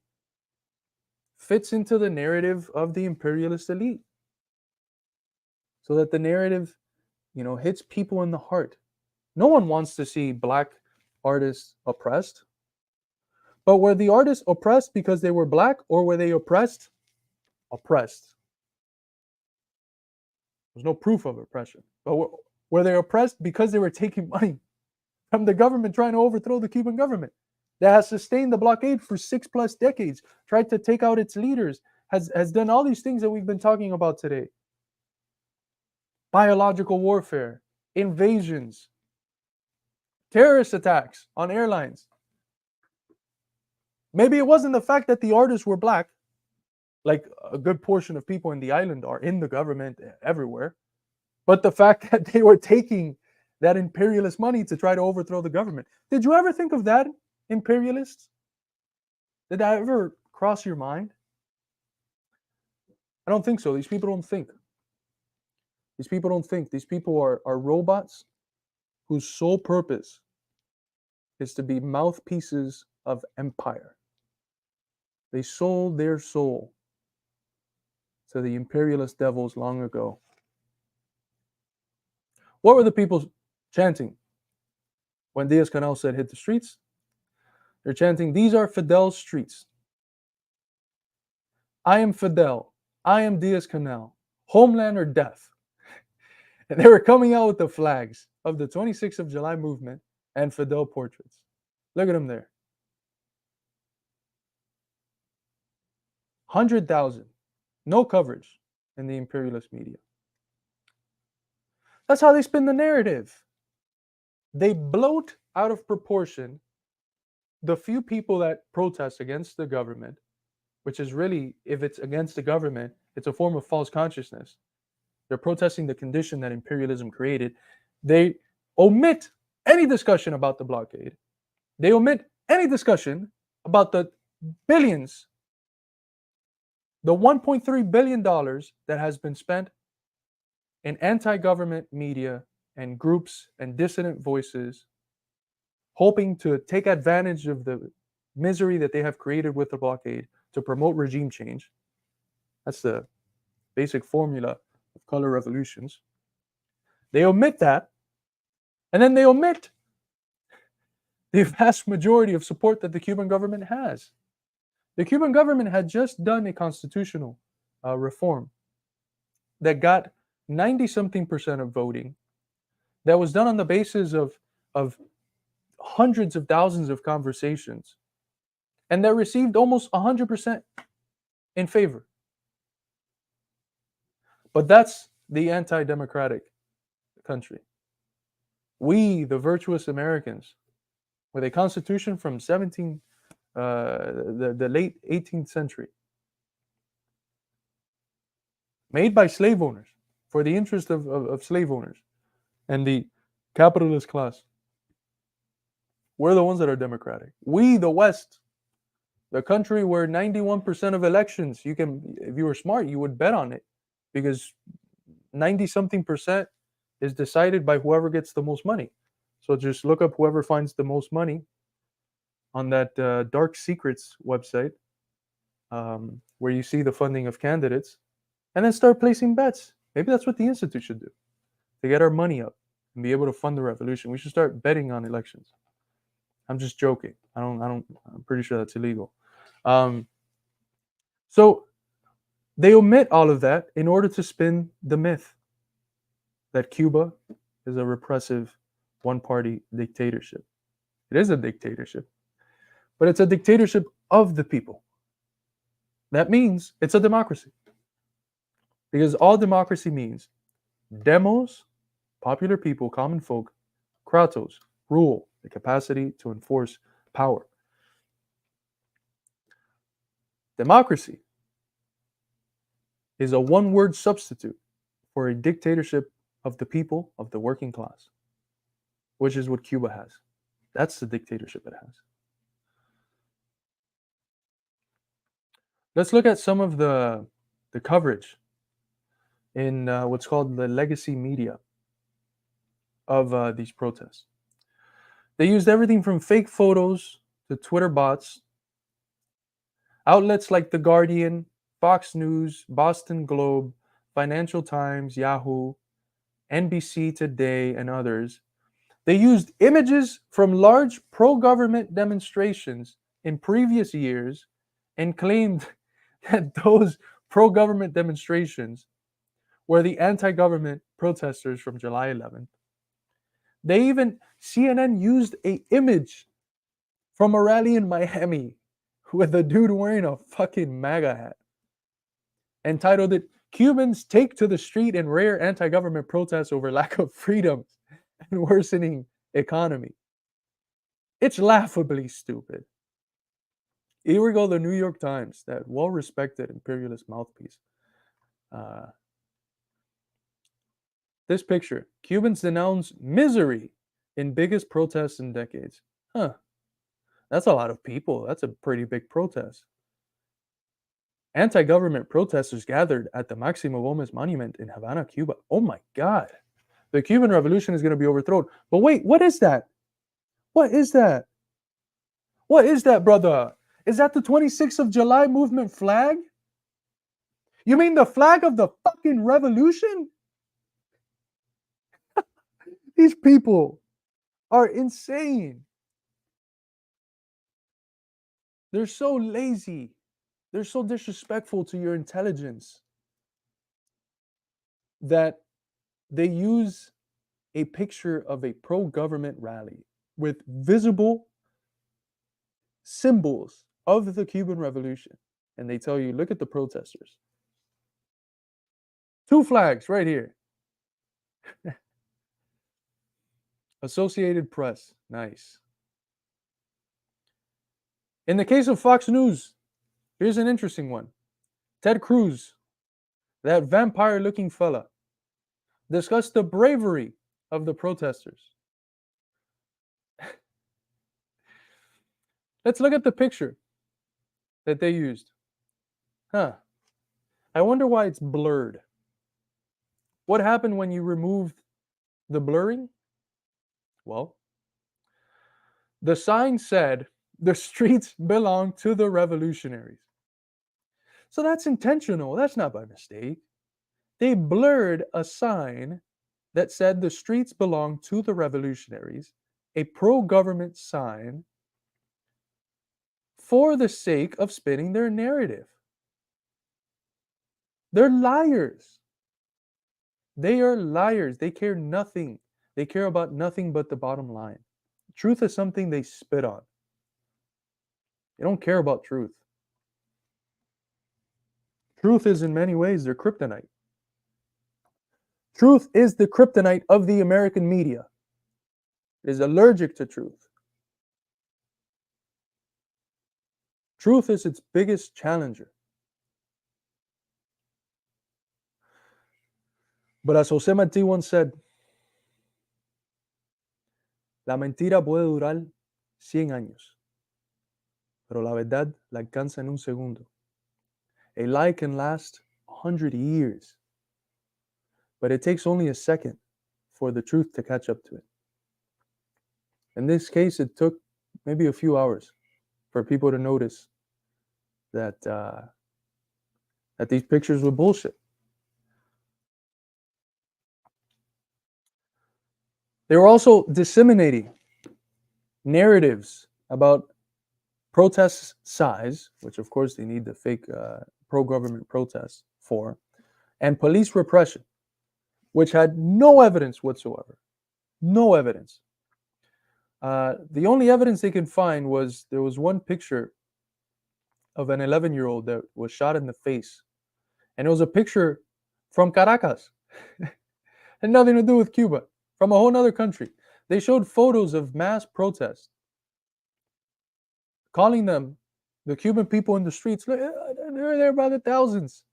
fits into the narrative of the imperialist elite. So that the narrative, hits people in the heart. No one wants to see black artists oppressed. But were the artists oppressed because they were black, or were they oppressed? Oppressed. There's no proof of oppression. But were they oppressed because they were taking money from the government trying to overthrow the Cuban government that has sustained the blockade for 6+ decades, tried to take out its leaders, has done all these things that we've been talking about today? Biological warfare, invasions, terrorist attacks on airlines. Maybe it wasn't the fact that the artists were black, like a good portion of people in the island are in the government everywhere, but the fact that they were taking that imperialist money to try to overthrow the government. Did you ever think of that, imperialists? Did that ever cross your mind? I don't think so. These people don't think. These people don't think. These people are robots whose sole purpose is to be mouthpieces of empire. They sold their soul to the imperialist devils long ago. What were the people chanting when Diaz-Canel said hit the streets? They're chanting, these are Fidel's streets. I am Fidel. I am Diaz-Canel. Homeland or death. And they were coming out with the flags of the 26th of July movement and Fidel portraits. Look at them there. 100,000. No coverage in the imperialist media. That's how they spin the narrative. They bloat out of proportion the few people that protest against the government, which is really, if it's against the government, it's a form of false consciousness. They're protesting the condition that imperialism created. They omit any discussion about the blockade. They omit any discussion about the billions, the $1.3 billion that has been spent in anti-government media and groups and dissident voices, hoping to take advantage of the misery that they have created with the blockade to promote regime change. That's the basic formula of color revolutions. They omit that, and then they omit the vast majority of support that the Cuban government has. The Cuban government had just done a constitutional reform that got 90-something% of voting, that was done on the basis of hundreds of thousands of conversations, and that received almost 100% in favor. But that's the anti-democratic country. We, the virtuous Americans, with a constitution from the late 18th century, made by slave owners, for the interest of slave owners and the capitalist class. We're the ones that are democratic. We, the West, the country where 91% of elections, if you were smart, you would bet on it, because 90-something% is decided by whoever gets the most money. So just look up whoever finds the most money on that Dark Secrets website, where you see the funding of candidates, and then start placing bets. Maybe that's what the Institute should do, to get our money up and be able to fund the revolution. We should start betting on elections. I'm just joking. I'm pretty sure that's illegal. So they omit all of that in order to spin the myth that Cuba is a repressive one-party dictatorship. It is a dictatorship, but it's a dictatorship of the people. That means it's a democracy. Because all democracy means demos, popular people, common folk, kratos, rule, the capacity to enforce power. Democracy is a one-word substitute for a dictatorship of the people, of the working class, which is what Cuba has. That's the dictatorship it has. Let's look at some of the coverage in what's called the legacy media of these protests. They used everything from fake photos to Twitter bots. Outlets like The Guardian, Fox News, Boston Globe, Financial Times, Yahoo, NBC Today, and others, they used images from large pro-government demonstrations in previous years and claimed that those pro-government demonstrations were the anti-government protesters from July 11th. CNN used an image from a rally in Miami with a dude wearing a fucking MAGA hat and titled it, "Cubans Take to the Street in Rare Anti-Government Protests Over Lack of Freedoms and Worsening Economy." It's laughably stupid. Here we go, the New York Times, that well-respected imperialist mouthpiece. This picture, Cubans denounce misery in biggest protests in decades. That's a lot of people. That's a pretty big protest. Anti-government protesters gathered at the Máximo Gómez Monument in Havana, Cuba. Oh my God. The Cuban Revolution is going to be overthrown. But wait, what is that? What is that? What is that, brother? Is that the 26th of July movement flag? You mean the flag of the fucking revolution? These people are insane. They're so lazy. They're so disrespectful to your intelligence that they use a picture of a pro-government rally with visible symbols of the Cuban Revolution. And they tell you, look at the protesters. 2 flags right here. Associated Press. Nice. In the case of Fox News, here's an interesting one. Ted Cruz, that vampire-looking fella, discussed the bravery of the protesters. Let's look at the picture that they used. I wonder why it's blurred. What happened when you removed the blurring? Well, the sign said, "The streets belong to the revolutionaries." So that's intentional. That's not by mistake. They blurred a sign that said the streets belong to the revolutionaries, a pro-government sign, for the sake of spinning their narrative. They're liars. They are liars. They care nothing. They care about nothing but the bottom line. Truth is something they spit on. They don't care about truth. Truth is in many ways their kryptonite. Truth is the kryptonite of the American media. It is allergic to truth. Truth is its biggest challenger. But as José Martí once said, la mentira puede durar 100 años, pero la verdad la alcanza en un segundo. A lie can last 100 years, but it takes only a second for the truth to catch up to it. In this case, it took maybe a few hours for people to notice that that these pictures were bullshit. They were also disseminating narratives about protest size, which of course they need the fake pro-government protests for, and police repression, which had no evidence whatsoever. No evidence. The only evidence they can find was there was one picture of an 11-year-old that was shot in the face. And it was a picture from Caracas. Had nothing to do with Cuba, from a whole other country. They showed photos of mass protests, calling them, the Cuban people in the streets, they're there by the thousands.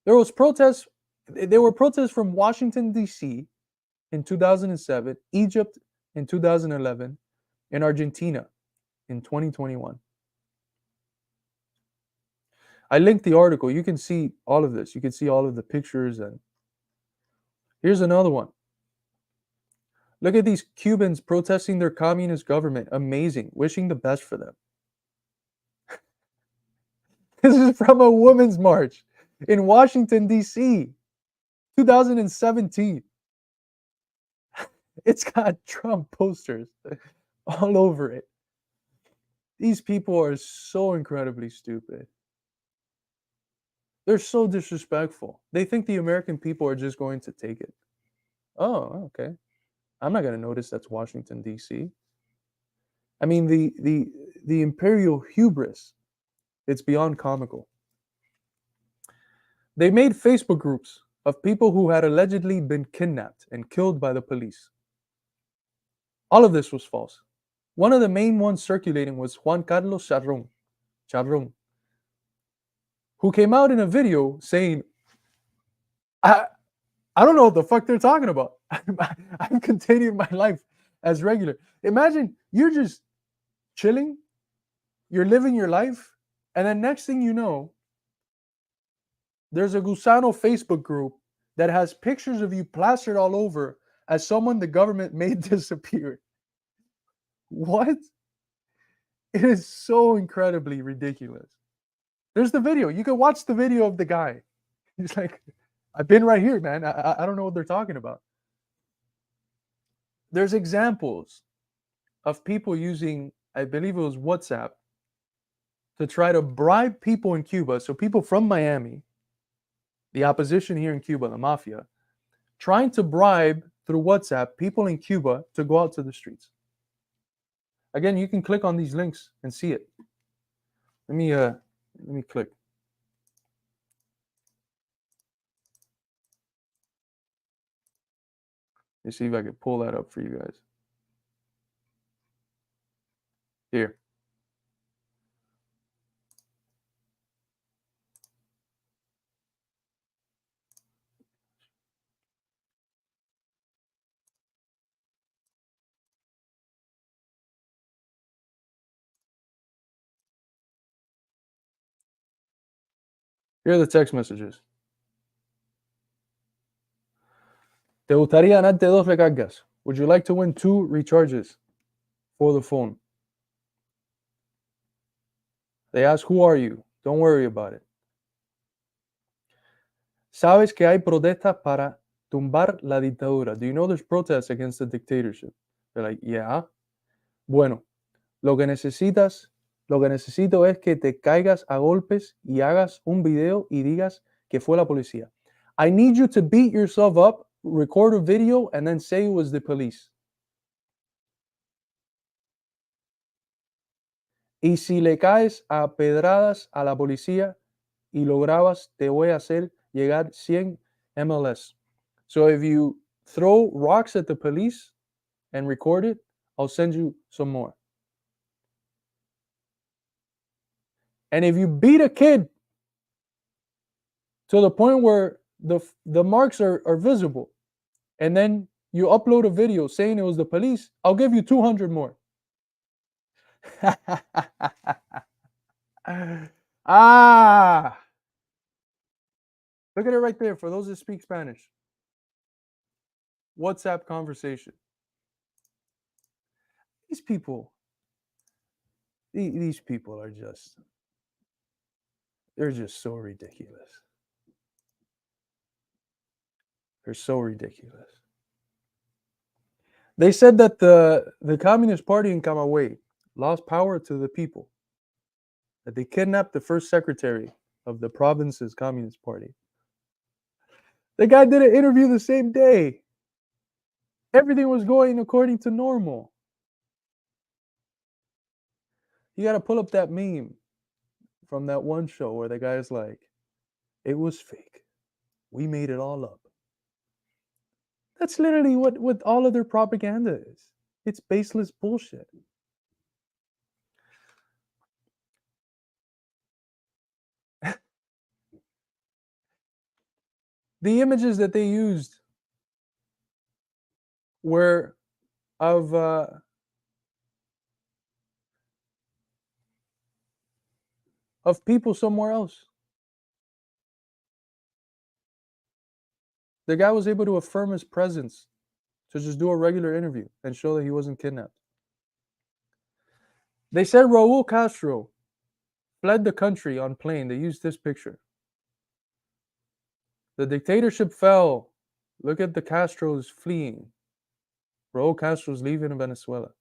There were protests from Washington, D.C. in 2007, Egypt in 2011, and Argentina in 2021. I linked the article. You can see all of this. You can see all of the pictures. And here's another one. Look at these Cubans protesting their communist government. Amazing. Wishing the best for them. This is from a women's march in Washington, D.C., 2017. It's got Trump posters all over it. These people are so incredibly stupid. They're so disrespectful. They think the American people are just going to take it. Oh, okay. I'm not going to notice that's Washington, D.C. I mean, the imperial hubris, it's beyond comical. They made Facebook groups of people who had allegedly been kidnapped and killed by the police. All of this was false. One of the main ones circulating was Juan Carlos Charron, who came out in a video saying, I don't know what the fuck they're talking about. I'm continuing my life as regular. Imagine you're just chilling, you're living your life, and then next thing you know, there's a Gusano Facebook group that has pictures of you plastered all over as someone the government made disappear. What? It is so incredibly ridiculous. There's the video. You can watch the video of the guy. He's like, I've been right here, man. I don't know what they're talking about. There's examples of people using, I believe it was WhatsApp, to try to bribe people in Cuba. So people from Miami, the opposition here in Cuba, the mafia, trying to bribe through WhatsApp people in Cuba to go out to the streets. Again, you can click on these links and see it. Let me click. Let's see if I can pull that up for you guys. Here. Here are the text messages. ¿Te gustaría ganarte 2 recargas? Would you like to win 2 recharges for the phone? They ask, who are you? Don't worry about it. ¿Sabes que hay protestas para tumbar la dictadura? Do you know there's protests against the dictatorship? They're like, yeah. Bueno, lo que necesito es que te caigas a golpes y hagas un video y digas que fue la policía. I need you to beat yourself up, record a video, and then say it was the police. Y si le caes a pedradas a la policía y lo grabas, te voy a hacer llegar 100 MLS. So if you throw rocks at the police and record it, I'll send you some more. And if you beat a kid to the point where the marks are visible, and then you upload a video saying it was the police, I'll give you 200 more. Ah! Look at it right there for those that speak Spanish. WhatsApp conversation. These people are just, they're just so ridiculous. They're so ridiculous. They said that the Communist Party in Camagüey lost power to the people, that they kidnapped the first secretary of the province's Communist Party. The guy did an interview the same day. Everything was going according to normal. You got to pull up that meme from that one show where the guy's like, it was fake. We made it all up. That's literally what all of their propaganda is. It's baseless bullshit. The images that they used were of people somewhere else. The guy was able to affirm his presence to just do a regular interview and show that he wasn't kidnapped. They said Raul Castro fled the country on plane. They used this picture. The dictatorship fell. Look at the Castros fleeing. Raul Castro's leaving Venezuela.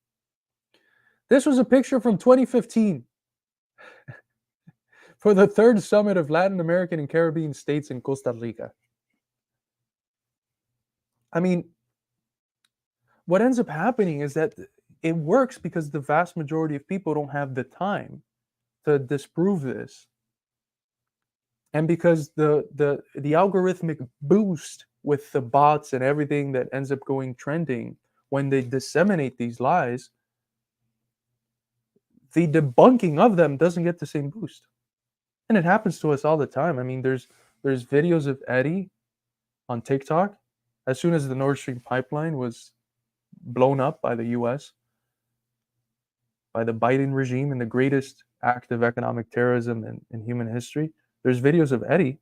This was a picture from 2015 for the third summit of Latin American and Caribbean states in Costa Rica. I mean, what ends up happening is that it works because the vast majority of people don't have the time to disprove this. And because the algorithmic boost with the bots and everything that ends up going trending when they disseminate these lies, the debunking of them doesn't get the same boost. And it happens to us all the time. I mean, there's videos of Eddie on TikTok. As soon as the Nord Stream pipeline was blown up by the US, by the Biden regime, and the greatest act of economic terrorism in human history, there's videos of Eddie,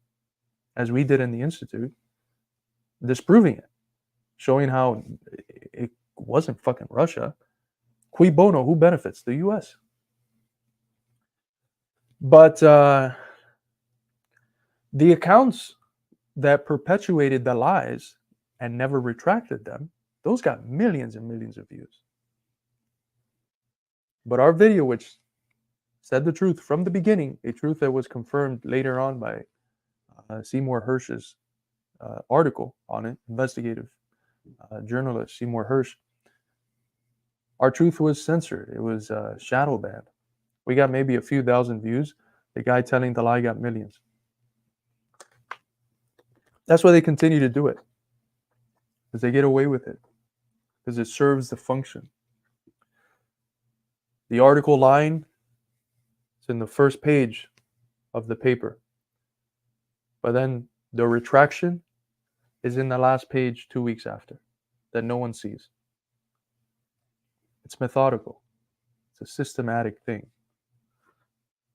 as we did in the Institute, disproving it, showing how it wasn't fucking Russia. Cui bono, who benefits? The US. But the accounts that perpetuated the lies and never retracted them, those got millions and millions of views. But our video, which said the truth from the beginning, a truth that was confirmed later on by Seymour Hersh's article on it, investigative journalist Seymour Hersh, our truth was censored. It was shadow banned. We got maybe a few thousand views. The guy telling the lie got millions. That's why they continue to do it, because they get away with it, because it serves the function. The article line is in the first page of the paper, but then the retraction is in the last page 2 weeks after, that no one sees. It's methodical. It's a systematic thing.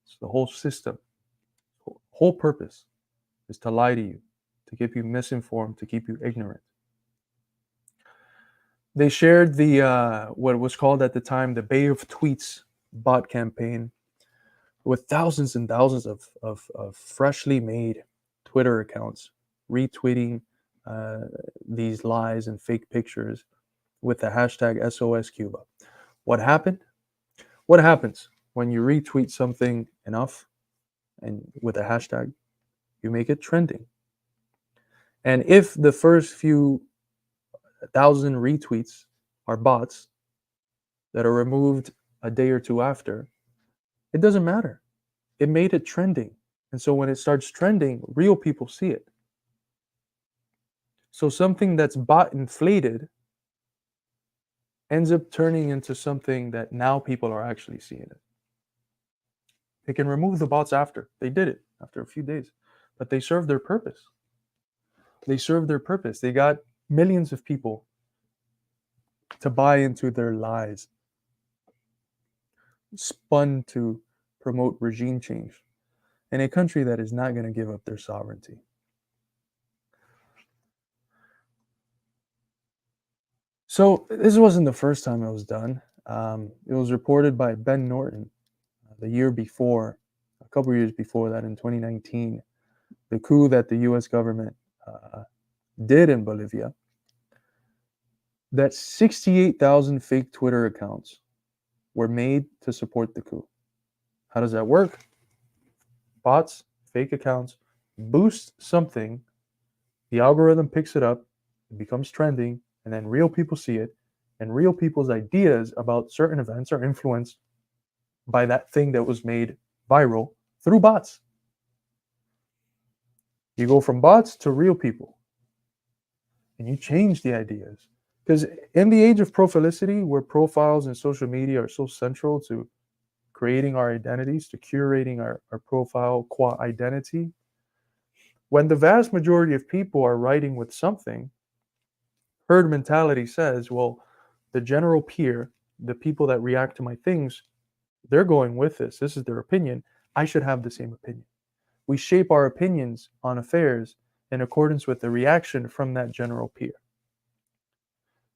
It's the whole system. Whole purpose is to lie to you, to keep you misinformed, to keep you ignorant. They shared the what was called at the time the Bay of Tweets bot campaign with thousands and thousands of freshly made Twitter accounts retweeting these lies and fake pictures with the hashtag SOS Cuba. What happened? What happens when you retweet something enough and with a hashtag? You make it trending. And if the first few 1,000 retweets are bots that are removed a day or two after, it doesn't matter. It made it trending. And so when it starts trending, real people see it. So something that's bot inflated ends up turning into something that now people are actually seeing it. They can remove the bots after. They did it after a few days, but they served their purpose. They served their purpose. They got millions of people to buy into their lies, spun to promote regime change in a country that is not going to give up their sovereignty. So this wasn't the first time it was done. It was reported by Ben Norton the year before, a couple of years before that, in 2019, the coup that the U.S. government did in Bolivia. that 68,000 fake Twitter accounts were made to support the coup. How does that work? Bots, fake accounts, boost something, the algorithm picks it up, it becomes trending, and then real people see it, and real people's ideas about certain events are influenced by that thing that was made viral through bots. You go from bots to real people, and you change the ideas. Because in the age of profilicity, where profiles and social media are so central to creating our identities, to curating our profile qua identity, when the vast majority of people are writing with something, herd mentality says, well, the general peer, the people that react to my things, they're going with this. This is their opinion. I should have the same opinion. We shape our opinions on affairs in accordance with the reaction from that general peer.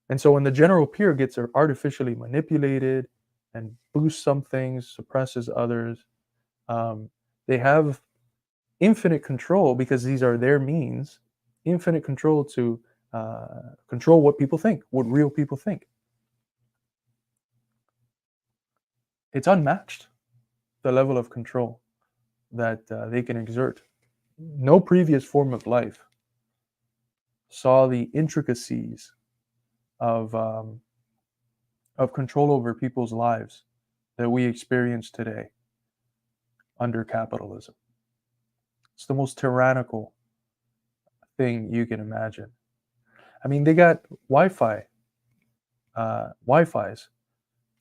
And so when the general peer gets artificially manipulated and boosts some things, suppresses others, they have infinite control, because these are their means, infinite control to control what people think, what real people think. It's unmatched, the level of control that they can exert. No previous form of life saw the intricacies of control over people's lives that we experience today under capitalism. It's the most tyrannical thing you can imagine. I mean, they got Wi-Fi's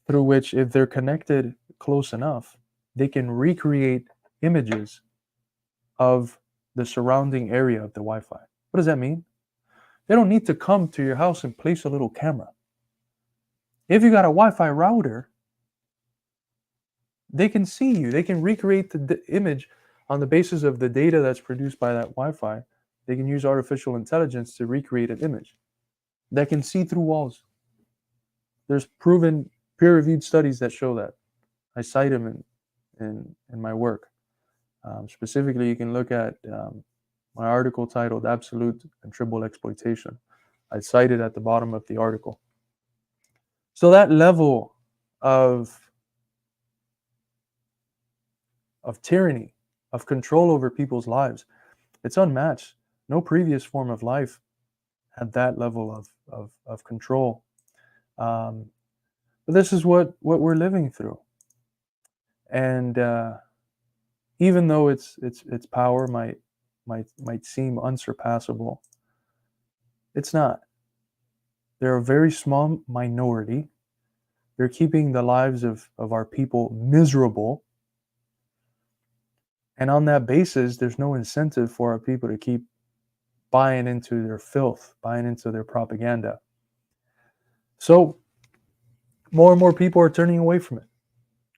through which, if they're connected close enough, they can recreate images of the surrounding area of the Wi-Fi. What does that mean? They don't need to come to your house and place a little camera. If you got a Wi-Fi router, they can see you. They can recreate the image on the basis of the data that's produced by that Wi-Fi. They can use artificial intelligence to recreate an image that can see through walls. There's proven peer-reviewed studies that show that. I cite them in my work. Specifically, you can look at my article titled Absolute and Tribal Exploitation. I cite it at the bottom of the article. So that level of tyranny, of control over people's lives, it's unmatched. No previous form of life had that level of control. But this is what we're living through. And even though its power might seem unsurpassable, it's not. They're a very small minority. They're keeping the lives of our people miserable. And on that basis, there's no incentive for our people to keep buying into their filth, buying into their propaganda. So more and more people are turning away from it.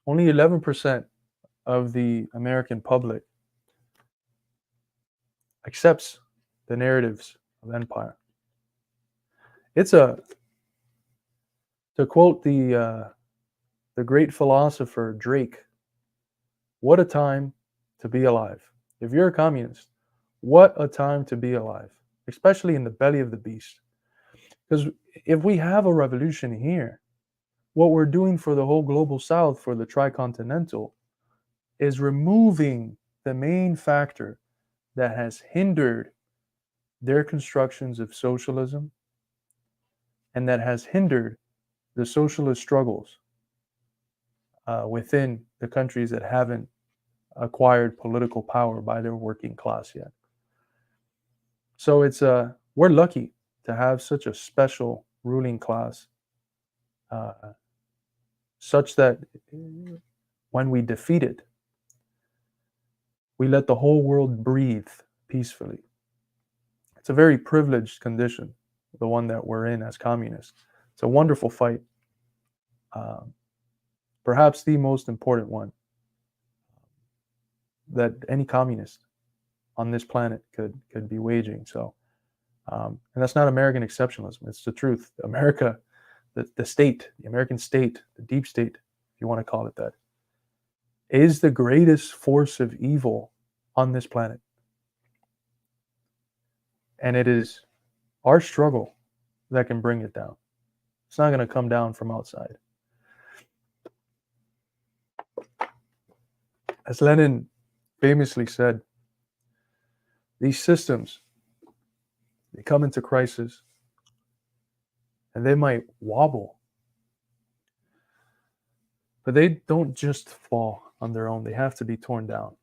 Only 11% of the American public accepts the narratives of empire. It's to quote the great philosopher Drake, what a time to be alive. If you're a communist, what a time to be alive, especially in the belly of the beast. Because if we have a revolution here, what we're doing for the whole global south, for the tricontinental, is removing the main factor that has hindered their constructions of socialism and that has hindered the socialist struggles within the countries that haven't acquired political power by their working class yet. So it's we're lucky to have such a special ruling class, such that when we defeat it, we let the whole world breathe peacefully. It's a very privileged condition, the one that we're in as communists. It's a wonderful fight, perhaps the most important one that any communist on this planet could be waging. So, and that's not American exceptionalism. It's the truth. America, the state, the American state, the deep state, if you want to call it that, is the greatest force of evil on this planet. And it is our struggle that can bring it down. It's not going to come down from outside. As Lenin famously said, these systems, they come into crisis and they might wobble, but they don't just fall on their own. They have to be torn down.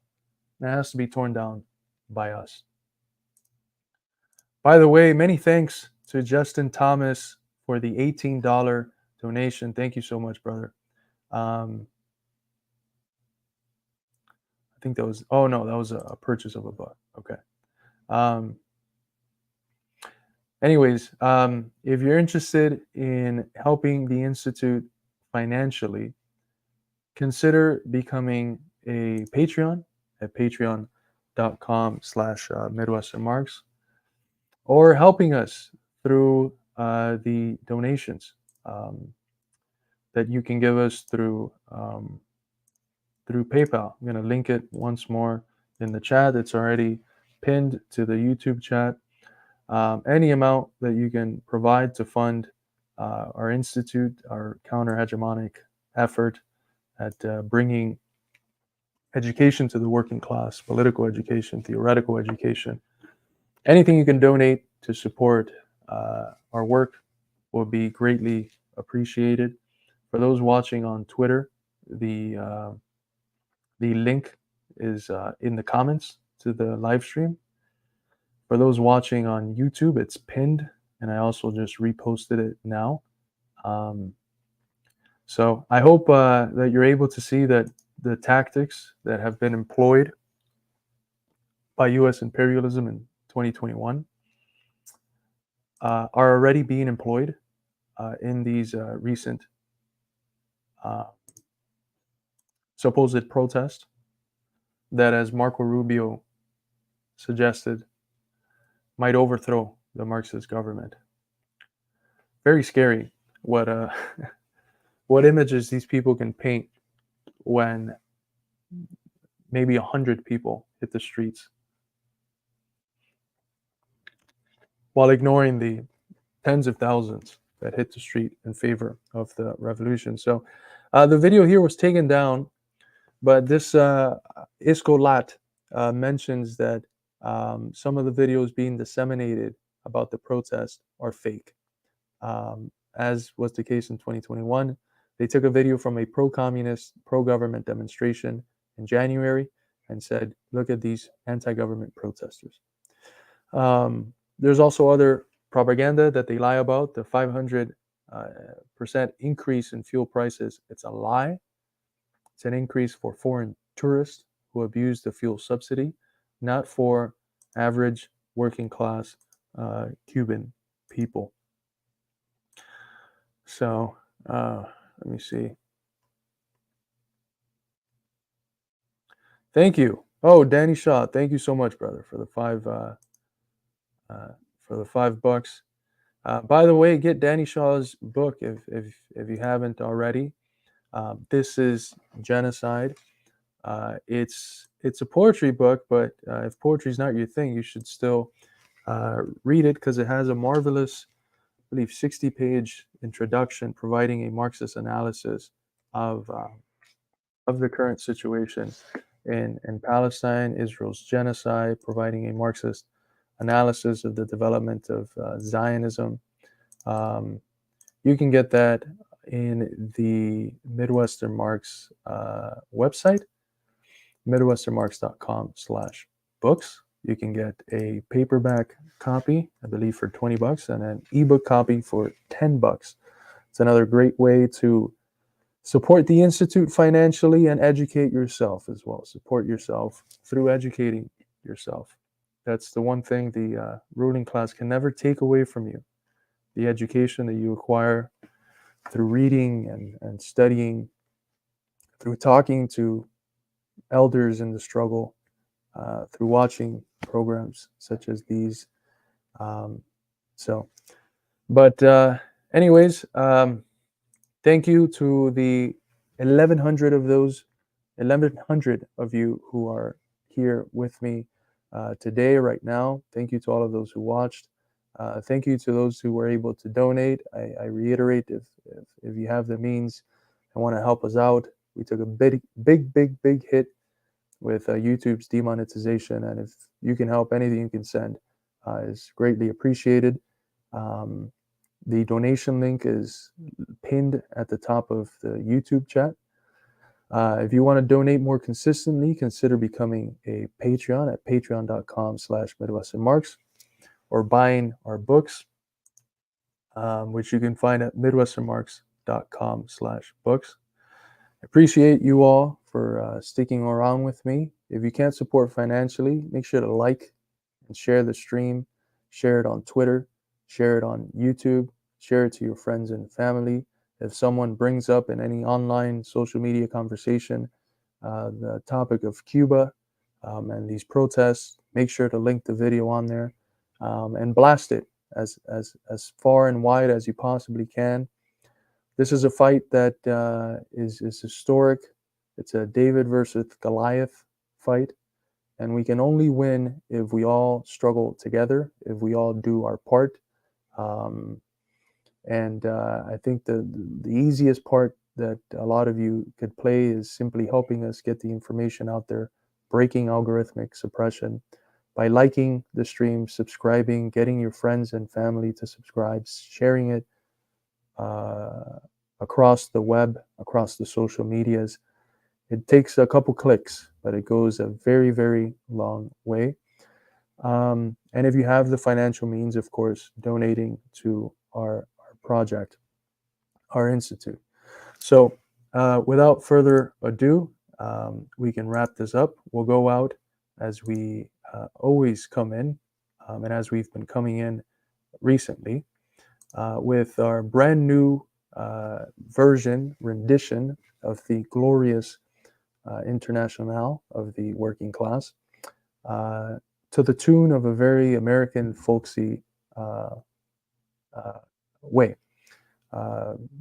And it has to be torn down by us. By the way, many thanks to Justin Thomas for the $18 donation. Thank you so much, brother. I think that was, oh no, that was a purchase of a book. Okay. Anyways, if you're interested in helping the Institute financially, consider becoming a Patreon at patreon.com/MidwesternMarx, or helping us through the donations that you can give us through PayPal. I'm going to link it once more in the chat. It's already pinned to the YouTube chat. Any amount that you can provide to fund our institute, our counter-hegemonic effort at bringing education to the working class, political education, theoretical education. Anything you can donate to support our work will be greatly appreciated. For those watching on Twitter, the link is in the comments to the live stream. For those watching on YouTube, it's pinned, and I also just reposted it now. So I hope that you're able to see that the tactics that have been employed by U.S. imperialism in 2021 are already being employed in these recent supposed protests that, as Marco Rubio suggested, might overthrow the Marxist government. Very scary what what images these people can paint when maybe 100 people hit the streets, while ignoring the tens of thousands that hit the street in favor of the revolution. So the video here was taken down, but this Iscolat mentions that some of the videos being disseminated about the protest are fake. As was the case in 2021, they took a video from a pro-communist, pro-government demonstration in January and said, look at these anti-government protesters. There's also other propaganda that they lie about. The 500% increase in fuel prices, it's a lie. It's an increase for foreign tourists who abuse the fuel subsidy, not for average working class Cuban people. So let me see. Thank you. Oh, Danny Shaw, thank you so much, brother, for the $5. By the way, get Danny Shaw's book if you haven't already. This is Genocide. It's a poetry book, but if poetry is not your thing, you should still read it, because it has a marvelous, I believe, 60-page introduction providing a Marxist analysis of the current situation in Palestine, Israel's genocide, providing a Marxist analysis of the development of Zionism. You can get that in the Midwestern Marx website, midwesternmarx.com/books. You can get a paperback copy, I believe, for $20, and an ebook copy for $10. It's another great way to support the Institute financially and educate yourself as well. Support yourself through educating yourself. That's the one thing the ruling class can never take away from you. The education that you acquire through reading and studying, through talking to elders in the struggle, through watching programs such as these. Anyways, thank you to the 1,100 of you who are here with me today, right now. Thank you to all of those who watched. Thank you to those who were able to donate. I reiterate, if you have the means and want to help us out, we took a big hit with YouTube's demonetization, and if you can help, anything you can send is greatly appreciated. The donation link is pinned at the top of the YouTube chat. If you want to donate more consistently, consider becoming a Patreon at patreon.com/MidwesternMarx, or buying our books, which you can find at midwesternmarx.com/books. I appreciate you all for sticking around with me. If you can't support financially, make sure to like and share the stream, share it on Twitter, share it on YouTube, share it to your friends and family. If someone brings up in any online social media conversation the topic of Cuba and these protests, make sure to link the video on there and blast it as far and wide as you possibly can. This is a fight that is historic. It's a David versus Goliath fight, and we can only win if we all struggle together, if we all do our part. I think the easiest part that a lot of you could play is simply helping us get the information out there, breaking algorithmic suppression by liking the stream, subscribing, getting your friends and family to subscribe, sharing it across the web, across the social medias. It takes a couple clicks, but it goes a very, very long way. And if you have the financial means, of course, donating to our project, our institute. So without further ado, we can wrap this up. We'll go out as we always come in, and as we've been coming in recently, with our brand new rendition of the glorious Internationale of the working class, to the tune of a very American folksy way,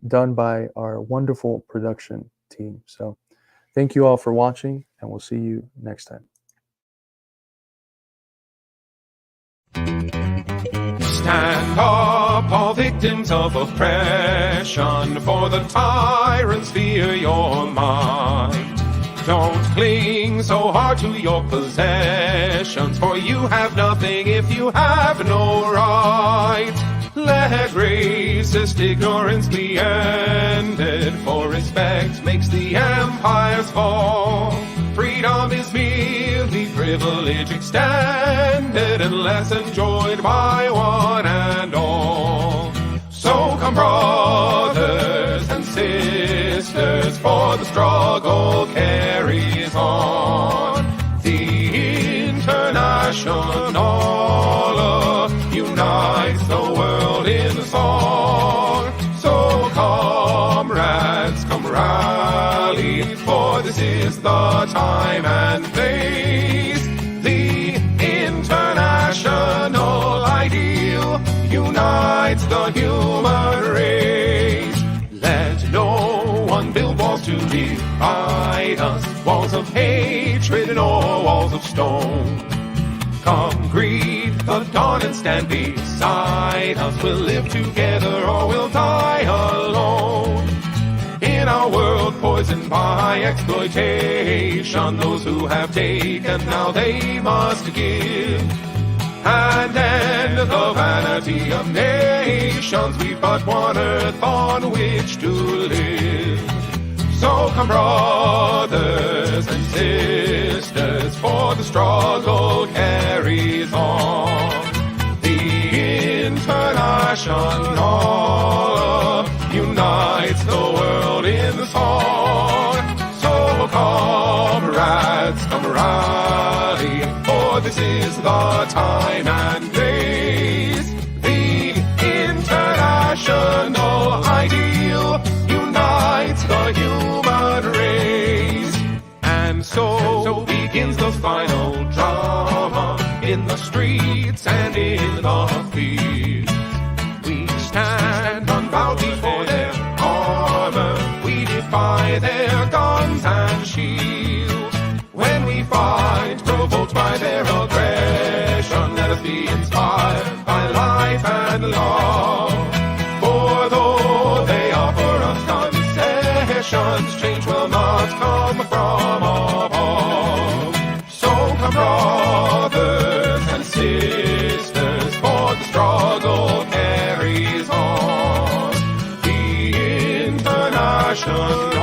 done by our wonderful production team. So thank you all for watching, and we'll see you next time. Stand up, all victims of oppression, for the tyrants fear your might. Don't cling so hard to your possessions, for you have nothing if you have no right. Let racist ignorance be ended, for respect makes the empires fall. Freedom is merely privilege extended, unless enjoyed by one and all. So come, brothers and sisters, for the struggle carries on. The International unites the world in song. So comrades, come rally, for this is the time and place. The international ideal unites the human race. Let no one build walls to divide us, walls of hatred nor walls of stone. Come greet the dawn and stand beside us. We'll live together or we'll die alone. In our world poisoned by exploitation, those who have taken, now they must give. And end the vanity of nations, we've but one earth on which to live. So come, brothers and sisters, for the struggle carries on. The International unites the world in the song. So comrades, come rally, for this is the time and place. The international ideal unites the human race. And so begins the final drama, in the streets and in the fields. We stand unbowed before their armor, we defy their guns and shields. When we fight, provoked by their aggression, let us be inspired by life sisters, for the struggle carries on. The international